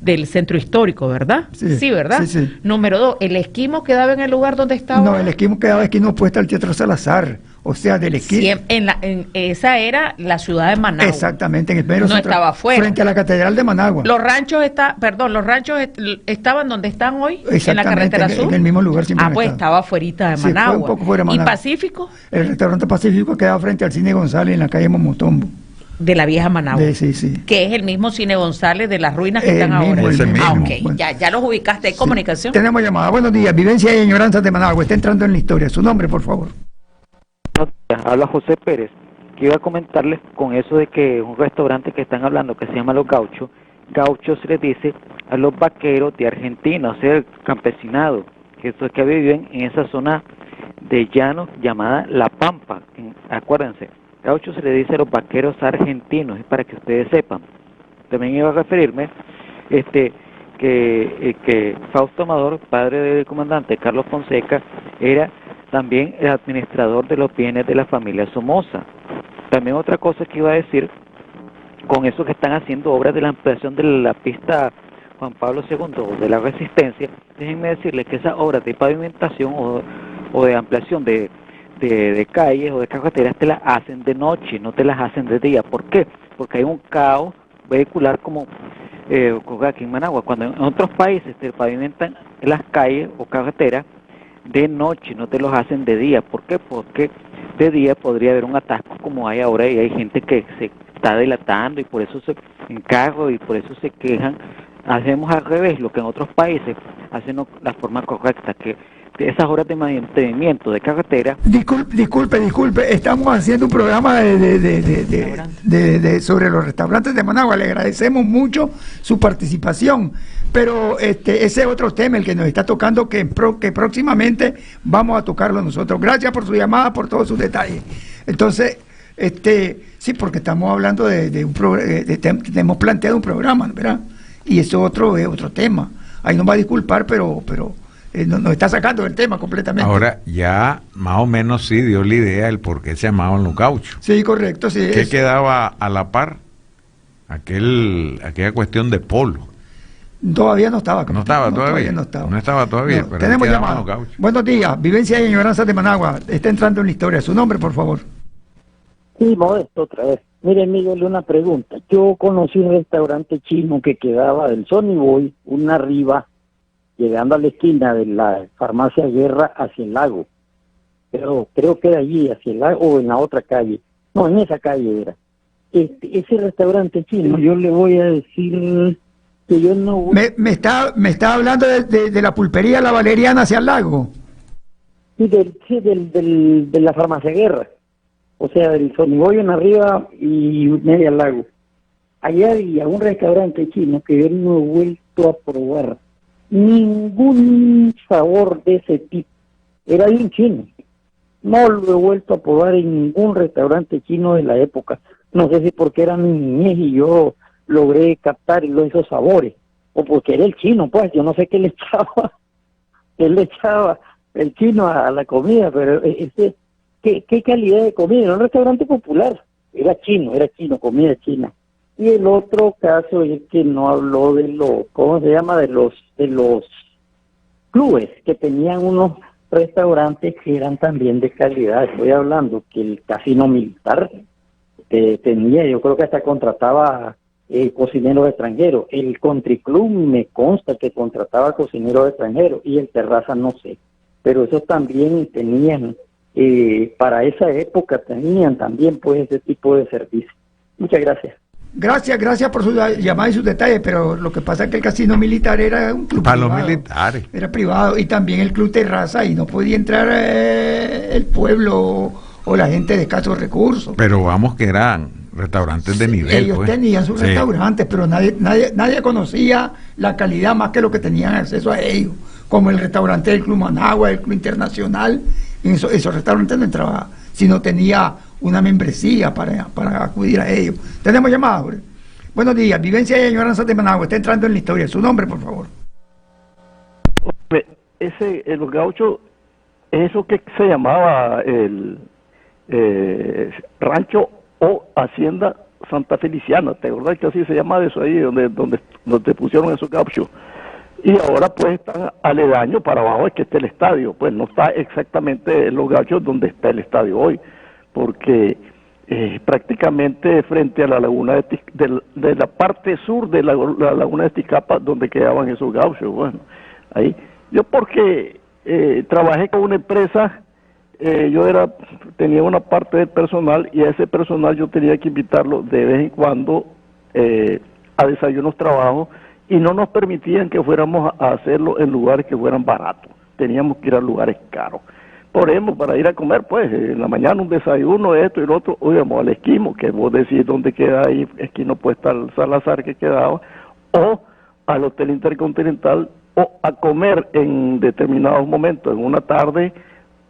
Speaker 2: del centro histórico, ¿verdad? Sí, ¿verdad?
Speaker 1: Sí.
Speaker 2: Número 2, ¿el Esquimo quedaba en el lugar donde estaba?
Speaker 1: No, el Esquimo quedaba esquina opuesta al Teatro Salazar, o sea, de la esquina.
Speaker 2: Esa era la ciudad de Managua.
Speaker 1: Exactamente, en el mero
Speaker 2: No
Speaker 1: centro,
Speaker 2: estaba afuera.
Speaker 1: frente a la Catedral de Managua.
Speaker 2: Los ranchos estaban donde están hoy, en la carretera sur.
Speaker 1: En el mismo lugar siempre.
Speaker 2: Pues estaba afuerita de
Speaker 1: Sí, fue
Speaker 2: Managua.
Speaker 1: un poco fuera de
Speaker 2: ¿Y
Speaker 1: Managua.
Speaker 2: Pacífico?
Speaker 1: El restaurante Pacífico quedaba frente al Cine González en la calle Momotombo.
Speaker 2: De la vieja Managua.
Speaker 1: Sí.
Speaker 2: Que es el mismo Cine González de las ruinas que
Speaker 1: El
Speaker 2: están
Speaker 1: mismo,
Speaker 2: ahora.
Speaker 1: el mismo.
Speaker 2: Ok,
Speaker 1: Bueno.
Speaker 2: ya los ubicaste. ¿Hay comunicación?
Speaker 1: Tenemos llamada. Buenos días. Vivencia y añoranzas de Managua. Está entrando en la historia. Su nombre, por favor.
Speaker 9: Habla José Pérez. Que iba a comentarles con eso de que un restaurante que están hablando que se llama Los Gauchos. Gauchos se les dice a los vaqueros de Argentina, o sea, el campesinado, que viven en esa zona de llano llamada La Pampa. Acuérdense. Gaucho se le dice a los vaqueros argentinos, es para que ustedes sepan. También iba a referirme que Fausto Amador, padre del comandante Carlos Fonseca, era también el administrador de los bienes de la familia Somoza. También otra cosa que iba a decir, con eso que están haciendo obras de la ampliación de la pista Juan Pablo II de la Resistencia, déjenme decirles que esas obras de pavimentación o de ampliación de calles o de carreteras te las hacen de noche, no te las hacen de día. ¿Por qué? Porque hay un caos vehicular como aquí en Managua. Cuando en otros países te pavimentan las calles o carreteras de noche, no te los hacen de día. ¿Por qué? Porque de día podría haber un atasco como hay ahora y hay gente que se está delatando y por eso se encargo y por eso se quejan. Hacemos al revés, lo que en otros países hacen la forma correcta, que esas horas de mantenimiento de carretera.
Speaker 1: Disculpe, estamos haciendo un programa sobre los restaurantes de Managua. Le agradecemos mucho su participación, pero ese es otro tema el que nos está tocando, que próximamente vamos a tocarlo nosotros. Gracias por su llamada, por todos sus detalles. Entonces, sí, porque estamos hablando hemos planteado un programa, ¿verdad? Y eso es otro tema. Ahí nos va a disculpar, pero nos está sacando del tema completamente.
Speaker 3: Ahora ya más o menos sí dio la idea del por qué se llamaban Los Gauchos.
Speaker 1: Sí, correcto. Sí,
Speaker 3: ¿Qué quedaba a la par? Aquella cuestión de polo.
Speaker 1: Todavía no estaba.
Speaker 3: No estaba todavía.
Speaker 1: No estaba.
Speaker 3: No estaba todavía.
Speaker 1: No,
Speaker 3: pero
Speaker 1: tenemos
Speaker 3: quedaban
Speaker 1: llamada.
Speaker 3: Los Gauchos.
Speaker 1: Buenos días. Vivencia y añoranzas de Managua. Está entrando en la historia. Su nombre, por favor.
Speaker 6: Sí, Modesto, otra vez. Mire, Miguel, una pregunta. Yo conocí un restaurante chino que quedaba del Sony Boy, una arriba, llegando a la esquina de la farmacia Guerra hacia el lago. Pero creo que era allí, hacia el lago, o en la otra calle. No, en esa calle era. Ese restaurante chino, yo le voy a decir que yo no...
Speaker 1: Me está hablando de la pulpería La Valeriana hacia el lago.
Speaker 6: Sí, de la farmacia Guerra. O sea, del Sonigoyo en arriba y media al lago. Allá había un restaurante chino que yo no he vuelto a probar ningún sabor de ese tipo. Era bien chino. No lo he vuelto a probar en ningún restaurante chino de la época. No sé si porque era mi niñez y yo logré captar esos sabores. O porque era el chino, pues. Yo no sé qué le echaba el chino a la comida, pero ¿Qué calidad de comida? Era un restaurante popular, era chino, comida china. Y el otro caso es que no habló de ¿cómo se llama? De los clubes, que tenían unos restaurantes que eran también de calidad. Estoy hablando que el Casino Militar tenía, yo creo que hasta contrataba cocineros extranjeros. El Country Club me consta que contrataba cocineros extranjeros, y el Terraza no sé. Pero esos también tenían... para esa época tenían también pues ese tipo de servicio. Muchas gracias.
Speaker 1: Gracias por su llamada y sus detalles, pero lo que pasa es que el Casino Militar era un club
Speaker 3: para
Speaker 1: privado,
Speaker 3: los militares.
Speaker 1: Era privado, y también el Club Terraza, y no podía entrar el pueblo o la gente de escasos recursos.
Speaker 3: Pero vamos, que eran restaurantes de nivel.
Speaker 1: Ellos
Speaker 3: pues
Speaker 1: tenían sus restaurantes, pero nadie conocía la calidad más que los que tenían acceso a ellos, como el restaurante del Club Managua, el Club Internacional. En esos restaurantes no entraba si no tenía una membresía para acudir a ellos. Tenemos llamadas, hombre. Buenos días, Vivencia y añoranzas de Managua. Está entrando en la historia. Su nombre, por favor.
Speaker 10: Los Gauchos, es eso que se llamaba el rancho o hacienda Santa Feliciana. ¿Te acordás que así se llama eso ahí, donde pusieron esos Gauchos? Y ahora pues están aledaños para abajo, es que está el estadio. Pues no está exactamente en Los Gauchos donde está el estadio hoy. porque prácticamente frente a la laguna de la parte sur de la laguna de Esticapa, donde quedaban esos gauchos. Bueno, ahí yo porque trabajé con una empresa, tenía una parte del personal, y a ese personal yo tenía que invitarlo de vez en cuando a desayunos, trabajos, y no nos permitían que fuéramos a hacerlo en lugares que fueran baratos, teníamos que ir a lugares caros. Por ejemplo, para ir a comer, pues, en la mañana un desayuno, esto y lo otro, íbamos al Esquimo, que vos decís dónde queda ahí, Esquino Puesta al Salazar que quedaba, o al Hotel Intercontinental, o a comer en determinados momentos, en una tarde,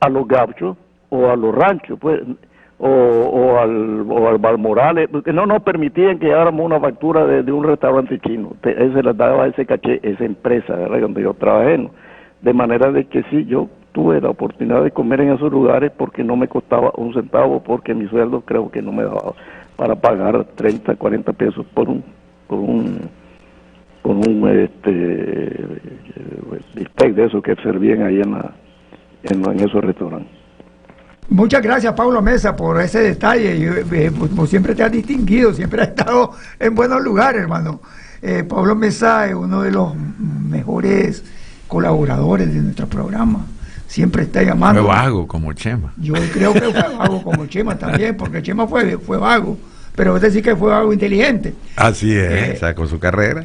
Speaker 10: a los gauchos, o a los ranchos, pues, o al Balmorales, porque no nos permitían que lleváramos una factura de un restaurante chino, se les daba ese caché, esa empresa, ¿verdad?, donde yo trabajé, ¿no? De manera de que sí, yo tuve la oportunidad de comer en esos lugares porque no me costaba un centavo, porque mi sueldo creo que no me daba para pagar 30, 40 pesos por un bistec de esos que servían ahí en esos restaurantes.
Speaker 1: Muchas gracias, Pablo Mesa, por ese detalle. Como siempre te has distinguido, siempre has estado en buenos lugares, hermano. Pablo Mesa es uno de los mejores colaboradores de nuestro programa. Siempre está llamando.
Speaker 3: Fue vago como Chema.
Speaker 1: Yo creo que fue vago como Chema también, porque Chema fue vago, pero es decir que fue vago inteligente.
Speaker 3: Así es, sacó su carrera.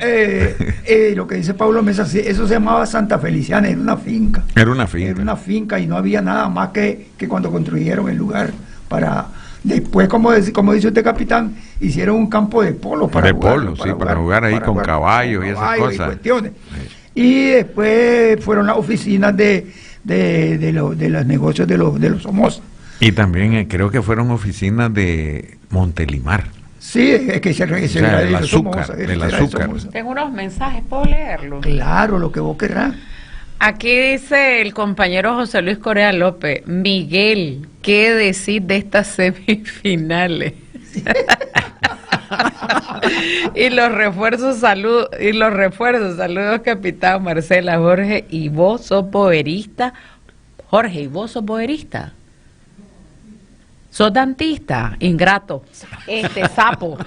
Speaker 1: Lo que dice Pablo Mesa, eso se llamaba Santa Feliciana, era una finca.
Speaker 3: Era una finca.
Speaker 1: Era una finca y no había nada más que cuando construyeron el lugar para... Después, como dice usted, capitán, hicieron un campo de polo para
Speaker 3: jugar ahí con caballos y esas cosas.
Speaker 1: Y cuestiones. Y después fueron las oficinas de los negocios de los Somoza.
Speaker 3: Y también creo que fueron oficinas de Montelimar.
Speaker 1: Sí, es que era
Speaker 3: el azúcar.
Speaker 2: Tengo unos mensajes, ¿puedo leerlos?
Speaker 1: Claro, lo que vos querrás.
Speaker 2: Aquí dice el compañero José Luis Correa López: Miguel, ¿qué decir de estas semifinales? Sí. y los refuerzos, saludos, capitán Marcela, Jorge, y vos sos boerista. Jorge, ¿y vos sos boerista? ¿Sos dantista? Ingrato. Sapo.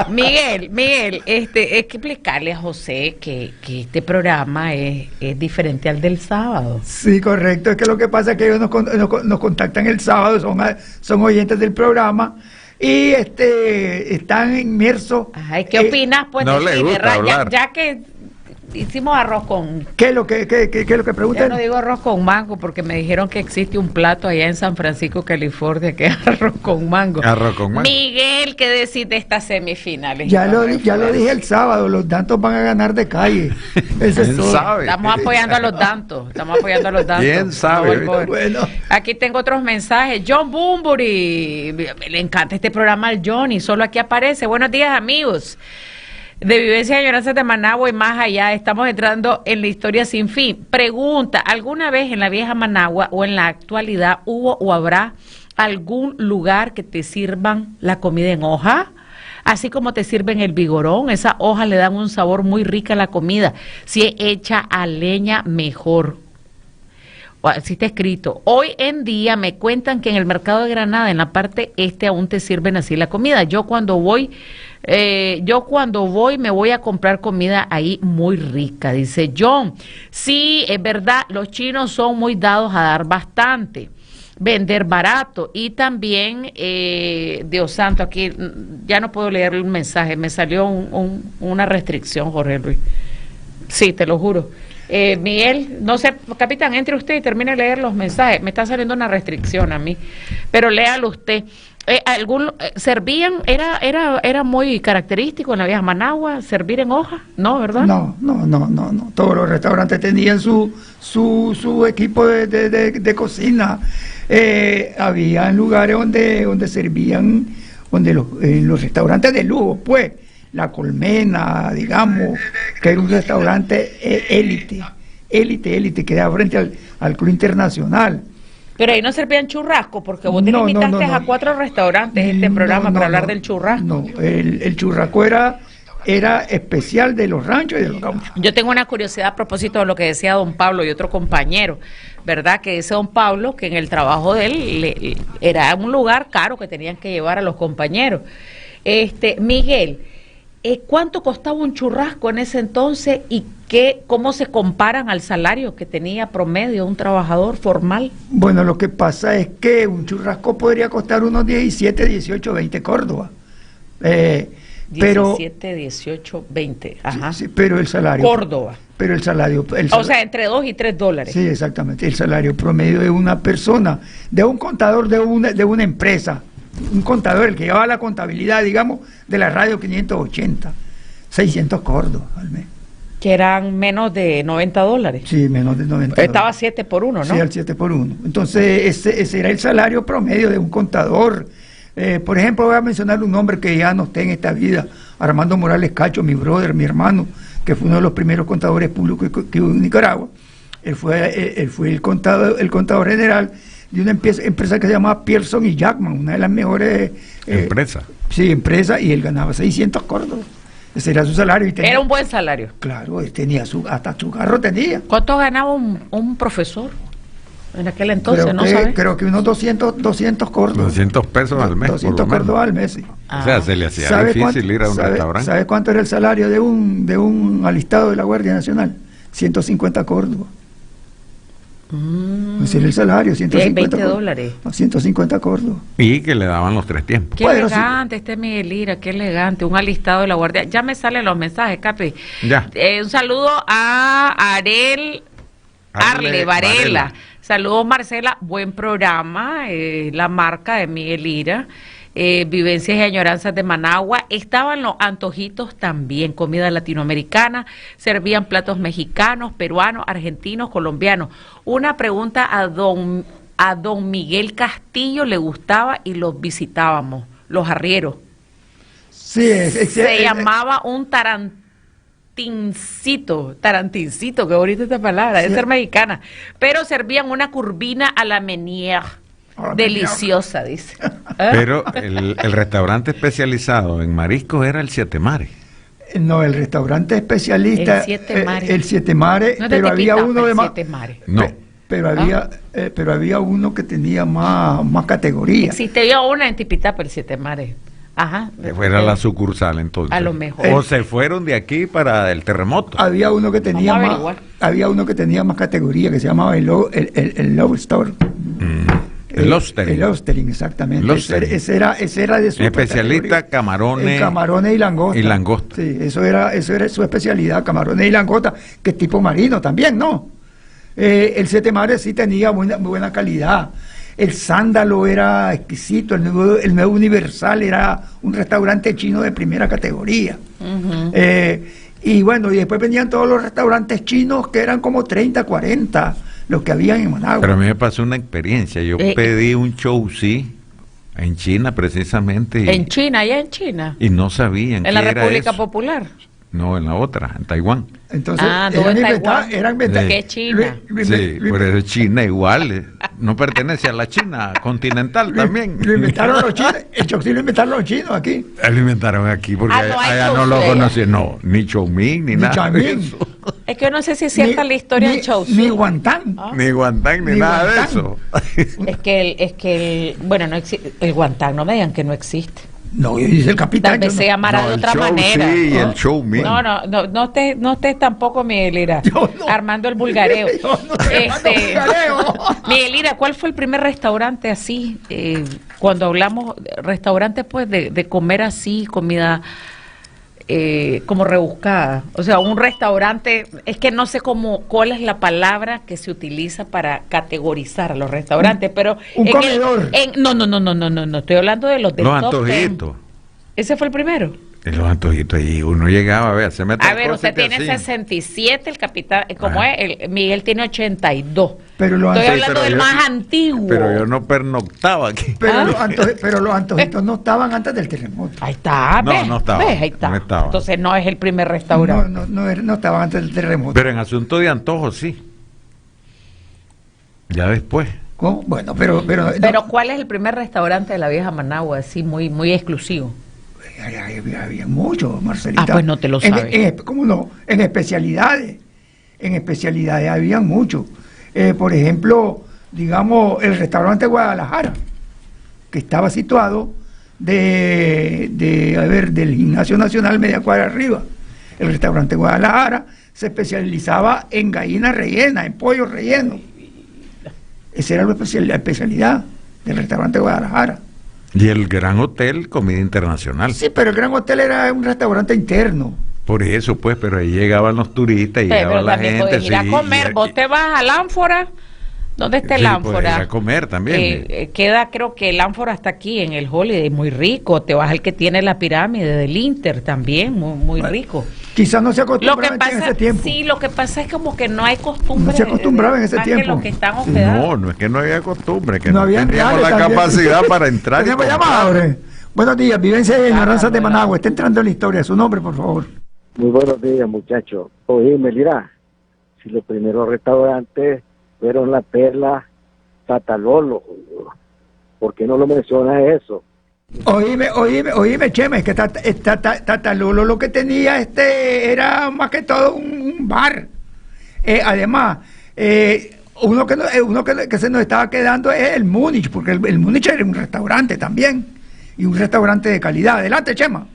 Speaker 2: Miguel, hay que explicarle a José que este programa es diferente al del sábado.
Speaker 1: Sí, correcto. Es que lo que pasa es que ellos nos contactan el sábado, son oyentes del programa y están inmersos.
Speaker 2: Ay, ¿qué opinas? Pues
Speaker 3: no le gusta hablar.
Speaker 2: Ya que hicimos arroz con...
Speaker 1: ¿Qué es lo que preguntan?
Speaker 2: Yo no digo arroz con mango porque me dijeron que existe un plato allá en San Francisco, California, que es arroz con mango.
Speaker 3: Arroz con mango.
Speaker 2: Miguel, ¿qué decís de estas semifinales?
Speaker 1: Ya lo dije el sábado, los Dantos van a ganar de calle. Eso es todo.
Speaker 3: Sabe?
Speaker 2: Estamos apoyando a los Dantos.
Speaker 3: ¿Quién sabe?
Speaker 1: Bueno.
Speaker 2: Aquí tengo otros mensajes. John Bumburi, le encanta este programa al Johnny, solo aquí aparece. Buenos días, amigos de Vivencia y Añoranzas de Managua y más allá. Estamos entrando en la historia sin fin. Pregunta: ¿alguna vez en la vieja Managua o en la actualidad hubo o habrá algún lugar que te sirvan la comida en hoja? Así como te sirven el vigorón, esas hojas le dan un sabor muy rico a la comida. Si es hecha a leña, mejor. Así está escrito. Hoy en día me cuentan que en el mercado de Granada, en la parte este, aún te sirven así la comida. Yo cuando voy me voy a comprar comida ahí muy rica, dice John. Sí, es verdad, los chinos son muy dados a dar bastante, vender barato. Y también, Dios santo, aquí ya no puedo leer un mensaje, me salió una restricción, Jorge Luis. Sí, te lo juro. Miguel, no sé, capitán, entre usted y termine de leer los mensajes. Me está saliendo una restricción a mí, pero léalo usted. ¿Servían? ¿Era muy característico en la vieja Managua servir en hoja? ¿No, verdad?
Speaker 1: No. Todos los restaurantes tenían su equipo de cocina. Había lugares donde servían, en los restaurantes de lujo, pues. La Colmena, digamos, que era un restaurante élite, que da frente al Club Internacional.
Speaker 2: Pero ahí no servían churrasco, porque vos te limitaste a 4 restaurantes en este programa para hablar del churrasco.
Speaker 1: No, el churrasco era era especial de los ranchos y de los gauchos.
Speaker 2: Yo tengo una curiosidad a propósito de lo que decía don Pablo y otro compañero, ¿verdad? Que ese don Pablo, que en el trabajo de él era un lugar caro que tenían que llevar a los compañeros. Miguel, ¿cuánto costaba un churrasco en ese entonces y cómo se comparan al salario que tenía promedio un trabajador formal?
Speaker 1: Bueno, lo que pasa es que un churrasco podría costar unos 17, 18, 20 Córdoba. Pero
Speaker 2: 17, 18, 20. Ajá.
Speaker 1: Sí, pero el salario.
Speaker 2: Córdoba.
Speaker 1: Pero el salario.
Speaker 2: O sea, entre 2 y 3 dólares.
Speaker 1: Sí, exactamente. El salario promedio de una persona, de un contador de una empresa, un contador, el que llevaba la contabilidad, digamos, de la radio 580, 600 Córdoba al mes.
Speaker 2: Que eran menos de 90 dólares.
Speaker 1: Sí, menos de 90
Speaker 2: Estaba
Speaker 1: dólares.
Speaker 2: 7 por 1, ¿no?
Speaker 1: Sí, al 7 por 1. Entonces, ese era el salario promedio de un contador. Por ejemplo, voy a mencionar un hombre que ya no está en esta vida, Armando Morales Cacho, mi brother, mi hermano, que fue uno de los primeros contadores públicos que hubo en Nicaragua. Él fue el contador general de una empresa que se llamaba Pearson y Jackman, una de las mejores
Speaker 3: empresas.
Speaker 1: Sí, empresa, y él ganaba 600 Córdoba. Ese era su salario. Y tenía,
Speaker 2: era un buen salario.
Speaker 1: Claro, él tenía hasta su carro tenía.
Speaker 2: ¿Cuánto ganaba un profesor en aquel entonces?
Speaker 1: Creo que unos 200 Córdoba.
Speaker 3: 200 pesos al mes.
Speaker 1: 200 Córdoba al mes, sí.
Speaker 3: O sea, se le hacía difícil ir a un restaurante.
Speaker 1: ¿Sabe cuánto era el salario de un alistado de la Guardia Nacional? 150 Córdoba. Ese era el salario, 150
Speaker 2: 20 dólares.
Speaker 1: 150 Córdoba.
Speaker 3: Y que le daban los 3 tiempos.
Speaker 2: Qué elegante Miguel Lira, qué elegante, un alistado de la Guardia. Ya me salen los mensajes, Capi.
Speaker 3: Ya.
Speaker 2: Un saludo a Arle Varela. Saludos, Marcela, buen programa, la marca de Miguel Lira. Vivencias y añoranzas de Managua. Estaban los antojitos también, comida latinoamericana, servían platos mexicanos, peruanos, argentinos, colombianos. Una pregunta a don Miguel Castillo le gustaba y los visitábamos, los arrieros.
Speaker 1: Sí,
Speaker 2: se llamaba un tarantincito, qué bonita esta palabra, sí. Debe ser mexicana, pero servían una curvina a la Menier. Deliciosa, dice.
Speaker 3: Pero el restaurante especializado en mariscos era el Siete Mares.
Speaker 1: No, el restaurante especialista,
Speaker 2: el Siete Mares,
Speaker 1: no, pero había uno de más.
Speaker 3: No.
Speaker 1: Pero había uno que tenía más categoría.
Speaker 2: Existía una en Tipitapa, el Siete Mares. Ajá.
Speaker 3: Era la sucursal entonces.
Speaker 2: A lo mejor.
Speaker 3: O se fueron de aquí para el terremoto.
Speaker 1: Había uno que tenía más categoría, que se llamaba el Lobster.
Speaker 3: El Lobstering.
Speaker 1: El Lobstering, exactamente. Ese era de su
Speaker 3: especialista, camarones
Speaker 1: y langosta.
Speaker 3: Y langosta.
Speaker 1: Sí, eso era su especialidad, camarones y langosta, que es tipo marino también, ¿no? El Siete Mares sí tenía muy buena calidad. El Sándalo era exquisito, el Nuevo Universal era un restaurante chino de primera categoría. Uh-huh. Y bueno, y después venían todos los restaurantes chinos, que eran como 30, 40, los que habían en Managua.
Speaker 3: Pero a mí me pasó una experiencia. Yo pedí un chou si en China precisamente.
Speaker 2: Allá en China.
Speaker 3: Y no sabían
Speaker 2: ¿En la República Popular?
Speaker 3: No, en la otra, en Taiwán.
Speaker 1: Entonces,
Speaker 2: eran ¿qué China?
Speaker 3: Sí, por eso China igual. No pertenece a la China continental también.
Speaker 1: Lo inventaron los chinos. El chou si lo inventaron los chinos aquí.
Speaker 3: Lo inventaron aquí porque allá no lo conocían. No, ni chou mein, ni nada de eso.
Speaker 2: Es que yo no sé si es cierta la historia del chou si.
Speaker 1: Ni guantán.
Speaker 3: Ni guantán, ni nada de eso.
Speaker 2: Es que bueno, no existe. El guantán, no me digan que no existe.
Speaker 1: No, dice el capitán.
Speaker 2: Tal vez se llamará de otra manera.
Speaker 3: Sí, ¿no? El show mismo.
Speaker 2: No estés tampoco, Miguel Lira, armando el vulgareo. Miguel Lira, ¿cuál fue el primer restaurante así? Cuando hablamos restaurante, pues, de comer así, comida como rebuscada. O sea, un restaurante, es que no sé cuál es la palabra que se utiliza para categorizar a los restaurantes, pero
Speaker 1: un comedor.
Speaker 2: No, estoy hablando de los
Speaker 3: antojitos.
Speaker 2: ¿Ese fue el primero?
Speaker 3: Los antojitos, y uno llegaba a ver,
Speaker 2: usted tiene 67, el capitán, como es, Miguel tiene 82.
Speaker 1: Pero
Speaker 2: estoy hablando del más antiguo.
Speaker 3: Pero yo no pernoctaba aquí.
Speaker 1: Pero los antojitos no estaban antes del terremoto.
Speaker 2: Ahí está,
Speaker 3: no estaba.
Speaker 2: Ahí está.
Speaker 3: No estaba.
Speaker 2: Entonces no es el primer restaurante.
Speaker 1: No estaban antes del terremoto.
Speaker 3: Pero en asunto de antojos sí. Ya después.
Speaker 1: ¿Cómo? Bueno, pero
Speaker 2: ¿cuál es el primer restaurante de la vieja Managua, así muy exclusivo?
Speaker 1: Había mucho, Marcelita.
Speaker 2: Ah, pues no te lo sabes.
Speaker 1: ¿Cómo no? En especialidades había mucho. Por ejemplo, digamos, el restaurante Guadalajara, que estaba situado del Gimnasio Nacional media cuadra arriba. El restaurante Guadalajara se especializaba en gallinas rellenas, en pollo relleno. Esa era la especialidad del restaurante Guadalajara.
Speaker 3: Y el Gran Hotel, comida internacional.
Speaker 1: Sí, pero el Gran Hotel era un restaurante interno.
Speaker 3: Por eso, pues, pero ahí llegaban los turistas y llegaba la gente.
Speaker 2: Puedes ir a comer. Vos te vas al Ánfora. ¿Dónde está el Ánfora?
Speaker 3: Puedes ir a comer también.
Speaker 2: Queda, creo que el Ánfora está aquí en el Holiday, muy rico. Te vas al que tiene la pirámide del Inter también, muy rico.
Speaker 1: Quizás no se acostumbraba en ese tiempo.
Speaker 2: Sí, lo que pasa es como que no hay costumbre.
Speaker 1: No se acostumbraba en ese tiempo.
Speaker 2: Los que están hospedados.
Speaker 3: No es que no había costumbre, que
Speaker 1: no
Speaker 3: teníamos la capacidad para entrar.
Speaker 1: Tenemos llamadores. Buenos días, vivencia de ignorancias de Managua. Está entrando en la historia. Su nombre, por favor.
Speaker 11: Muy buenos días, muchachos. Oíme, mira, si los primeros restaurantes fueron La Perla, Tatalolo, ¿por qué no lo mencionas eso?
Speaker 1: Oíme, Chema, es que Tatalolo lo que tenía era más que todo un bar. Además, uno que se nos estaba quedando es el Múnich, porque el Múnich era un restaurante también, y un restaurante de calidad. Adelante, Chema.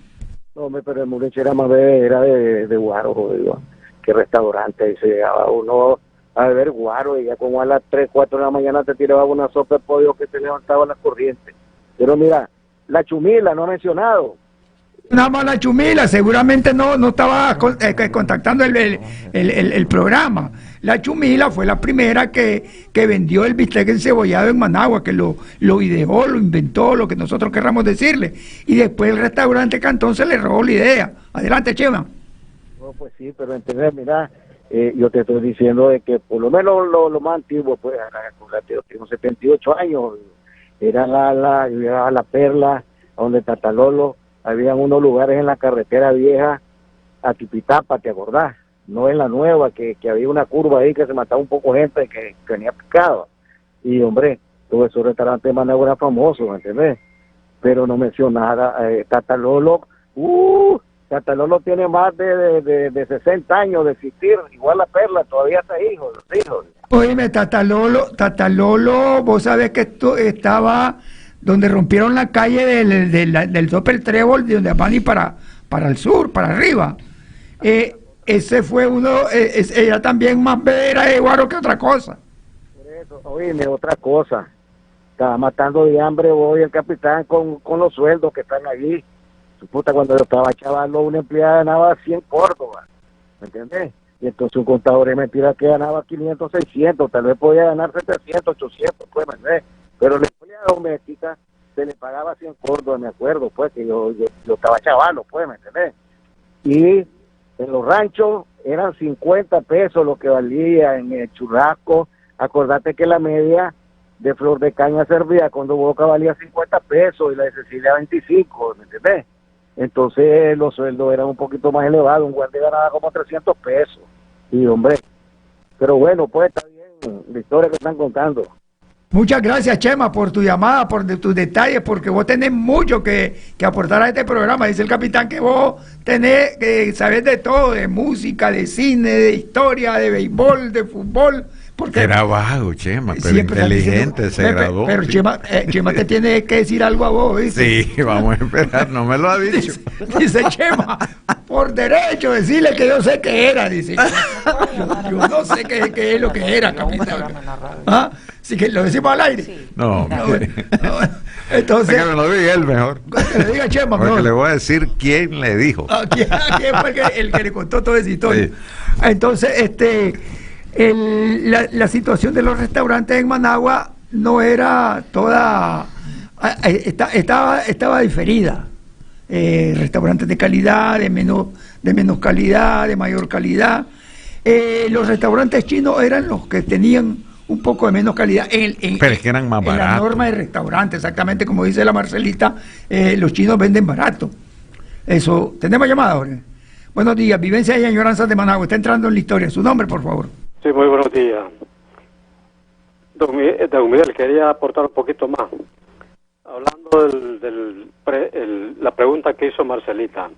Speaker 11: No, pero el Múnich era más de guaro, digo, que restaurante. Y se llegaba uno a beber guaro, y ya como a las 3, 4 de la mañana te tiraba una sopa de pollo que te levantaba la corriente. Pero mira, la chumila no ha mencionado.
Speaker 1: Nada más la chumila, seguramente no estaba contactando el programa. La chumila fue la primera que vendió el bistec encebollado en Managua, que lo ideó, lo inventó, lo que nosotros querramos decirle. Y después el restaurante Cantón se le robó la idea. Adelante, Chema.
Speaker 11: No, pues sí, pero entender, mira, yo te estoy diciendo de que por lo menos lo más antiguo, pues, yo tengo 78 años, era la Perla, donde Tatalolo, habían unos lugares en la carretera vieja a Tipitapa, ¿te acordás? No en la nueva, que había una curva ahí que se mataba un poco gente que venía picado. Y hombre, todo esos restaurantes de Managua eran famosos, ¿me entendés? Pero no mencionara Tatalolo. Tatalolo tiene más de 60 años de existir, igual La Perla, todavía está hijos.
Speaker 1: Oíme, Tatalolo, vos sabés que esto estaba donde rompieron la calle del Doppel Trébol, de donde van y para el sur, para arriba. Ese fue uno, era también más vedera de guaro que otra cosa.
Speaker 11: Por eso, oíme, otra cosa. Estaba matando de hambre hoy el capitán con los sueldos que están allí. Su puta, cuando yo estaba chavalo, una empleada ganaba 100 Córdoba, ¿me entiendes? Y entonces un contador de mentira que ganaba 500, 600, tal vez podía ganar 700, 800, pues, ¿me entiendes? Pero la empleada doméstica se le pagaba 100 Córdoba, me acuerdo, pues, que yo estaba chavalo, pues, ¿me entendés? Y en los ranchos eran 50 pesos lo que valía en el churrasco. Acordate que la media de flor de caña servía cuando Boca valía 50 pesos y la de Cecilia 25, ¿me entendés? Entonces los sueldos eran un poquito más elevados, un guardia ganaba como 300 pesos. Y hombre, pero bueno, pues está bien la historia que están contando.
Speaker 1: Muchas gracias, Chema, por tu llamada, por tus detalles, porque vos tenés mucho que aportar a este programa. Dice el capitán que vos tenés que saber de todo, de música, de cine, de historia, de béisbol, de fútbol. Porque
Speaker 3: era vago, Chema, pero inteligente, se graduó.
Speaker 1: Pero Chema te tiene que decir algo a vos, ¿viste?
Speaker 3: Sí, vamos a esperar, no me lo ha dicho.
Speaker 1: Dice Chema, por derecho, decirle que yo sé que era, dice. Yo no sé qué es lo que era, capitán. ¿Ah? Así que lo decimos al aire.
Speaker 2: Sí.
Speaker 3: No.
Speaker 1: Entonces,
Speaker 3: que me lo diga él mejor.
Speaker 1: Que le diga Chema,
Speaker 3: porque le voy a decir quién le dijo.
Speaker 1: ¿Quién fue el que le contó toda esa historia? Sí. Entonces, la situación de los restaurantes en Managua no era toda, estaba diferida. Restaurantes de calidad, de menos calidad, de mayor calidad. Los restaurantes chinos eran los que tenían un poco de menos calidad.
Speaker 3: Pero es que eran más baratos.
Speaker 1: La norma de restaurante, exactamente como dice la Marcelita, los chinos venden barato. Eso, tenemos llamada ahora. Buenos días, vivencia y añoranzas de Managua. Está entrando en la historia. Su nombre, por favor.
Speaker 8: Sí, muy buenos días. Don Miguel, quería aportar un poquito más. hablando la pregunta que hizo Marcelita,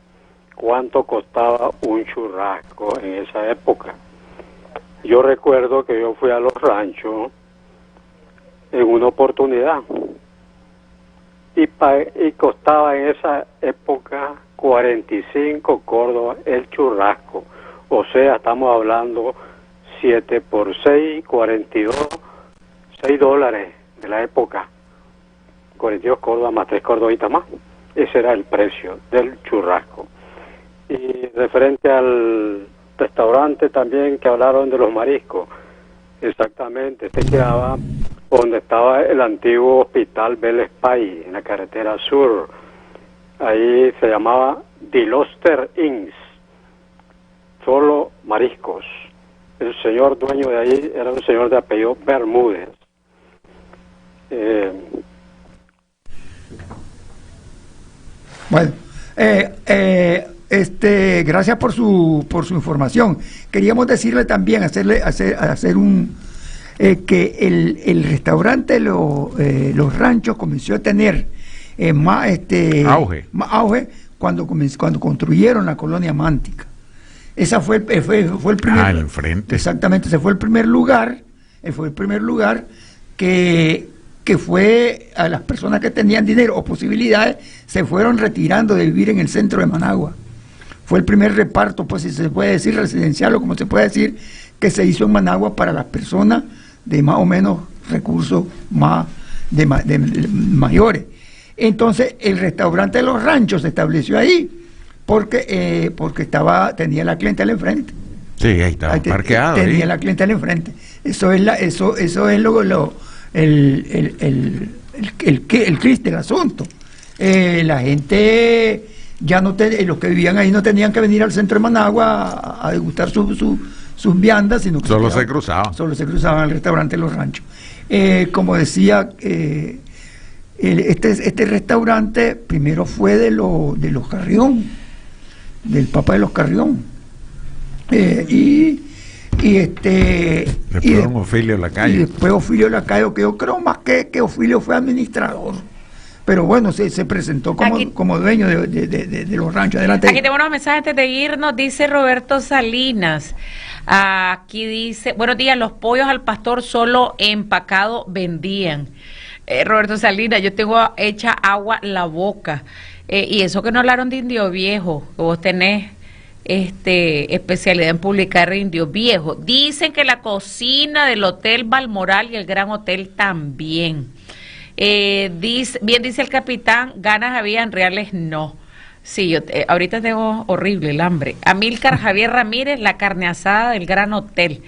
Speaker 8: ¿cuánto costaba un churrasco en esa época? Yo recuerdo que yo fui a los ranchos en una oportunidad y costaba en esa época 45 córdobas el churrasco. O sea, estamos hablando 7 por 6, 42, 6 dólares de la época. 42 córdobas más 3 cordobitas más. Ese era el precio del churrasco. Y referente al restaurante también que hablaron de los mariscos, exactamente, este quedaba donde estaba el antiguo hospital Vélez Pay, en la carretera sur. Ahí se llamaba The Loster Inns, solo mariscos. El señor dueño de ahí era un señor de apellido Bermúdez.
Speaker 1: Bueno, gracias por su información. Queríamos decirle también, hacer un que el restaurante Los Ranchos comenzó a tener más auge cuando construyeron la colonia Mántica. Esa fue el primer.
Speaker 3: El enfrente.
Speaker 1: Exactamente, ese fue el primer lugar. Que fue a las personas que tenían dinero o posibilidades, se fueron retirando de vivir en el centro de Managua. Fue el primer reparto, pues si se puede decir residencial o como se puede decir, que se hizo en Managua para las personas de más o menos recursos mayores. Entonces el restaurante de Los Ranchos se estableció ahí porque tenía la clientela enfrente.
Speaker 3: Sí, ahí estaba parqueado.
Speaker 1: Tenía la clientela enfrente. Eso es el Cristo del asunto. La gente ya los que vivían ahí no tenían que venir al centro de Managua a degustar sus viandas, sino que
Speaker 3: solo se cruzaban
Speaker 1: al restaurante Los Ranchos. Como decía, este restaurante primero fue de los Carrión, del Papa de los Carrión,
Speaker 3: después Ofilio Lacayo.
Speaker 1: Y después Ofilio Lacayo, que yo creo más que Ofilio fue administrador. Pero bueno, se presentó como dueño de Los Ranchos. Adelante.
Speaker 2: Aquí tengo unos mensajes antes de irnos. Dice Roberto Salinas. Aquí dice, buenos días, los pollos al pastor solo empacado vendían. Roberto Salinas, yo tengo hecha agua la boca. Y eso que no hablaron de Indio Viejo, que vos tenés especialidad en publicar Indio Viejo. Dicen que la cocina del Hotel Balmoral y el Gran Hotel también. Dice el capitán, ganas habían, reales no. Sí, yo ahorita tengo horrible el hambre. Amílcar Javier Ramírez, la carne asada del Gran Hotel.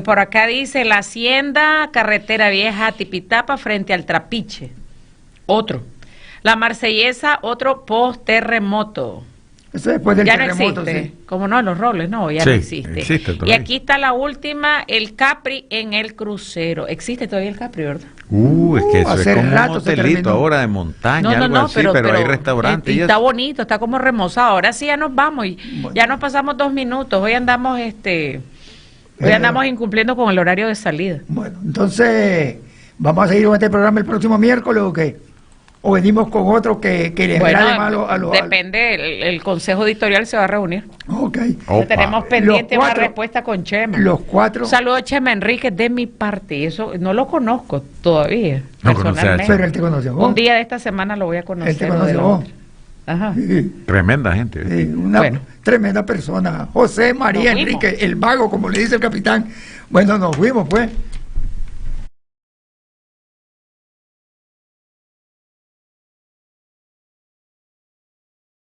Speaker 2: Por acá dice, la Hacienda, carretera vieja, Tipitapa, frente al Trapiche. Otro. La Marsellesa, otro post-terremoto.
Speaker 1: Eso después del terremoto,
Speaker 2: no existe.
Speaker 1: Sí.
Speaker 2: Como no, los roles, no, ya
Speaker 3: sí,
Speaker 2: no existe.
Speaker 3: Existe
Speaker 2: y aquí está la última, el Capri en el crucero. Existe todavía el Capri, ¿verdad?
Speaker 3: Es que eso es como un hotelito
Speaker 1: se
Speaker 3: ahora de montaña, algo así, pero hay restaurantes.
Speaker 2: Y está bonito, está como remozado. Ahora sí ya nos vamos y ya nos pasamos 2 minutos. Hoy andamos andamos incumpliendo con el horario de salida.
Speaker 1: Bueno, entonces, ¿vamos a seguir con este programa el próximo miércoles o qué? ¿O venimos con otro que les agrade más a los...
Speaker 2: Depende, el Consejo Editorial se va a reunir.
Speaker 1: Ok.
Speaker 2: Tenemos pendiente una respuesta con Chema.
Speaker 1: Los 4.
Speaker 2: Saludos a Chema Enríquez de mi parte. Y eso no lo conozco todavía, personalmente.
Speaker 1: Pero él te conoce a vos.
Speaker 2: Un día de esta semana lo voy a conocer.
Speaker 1: Él te conoce a vos.
Speaker 2: Ajá.
Speaker 1: Sí.
Speaker 3: Tremenda gente.
Speaker 1: Sí, tremenda persona. José María Enrique, el vago, como le dice el capitán. Bueno, nos fuimos, pues.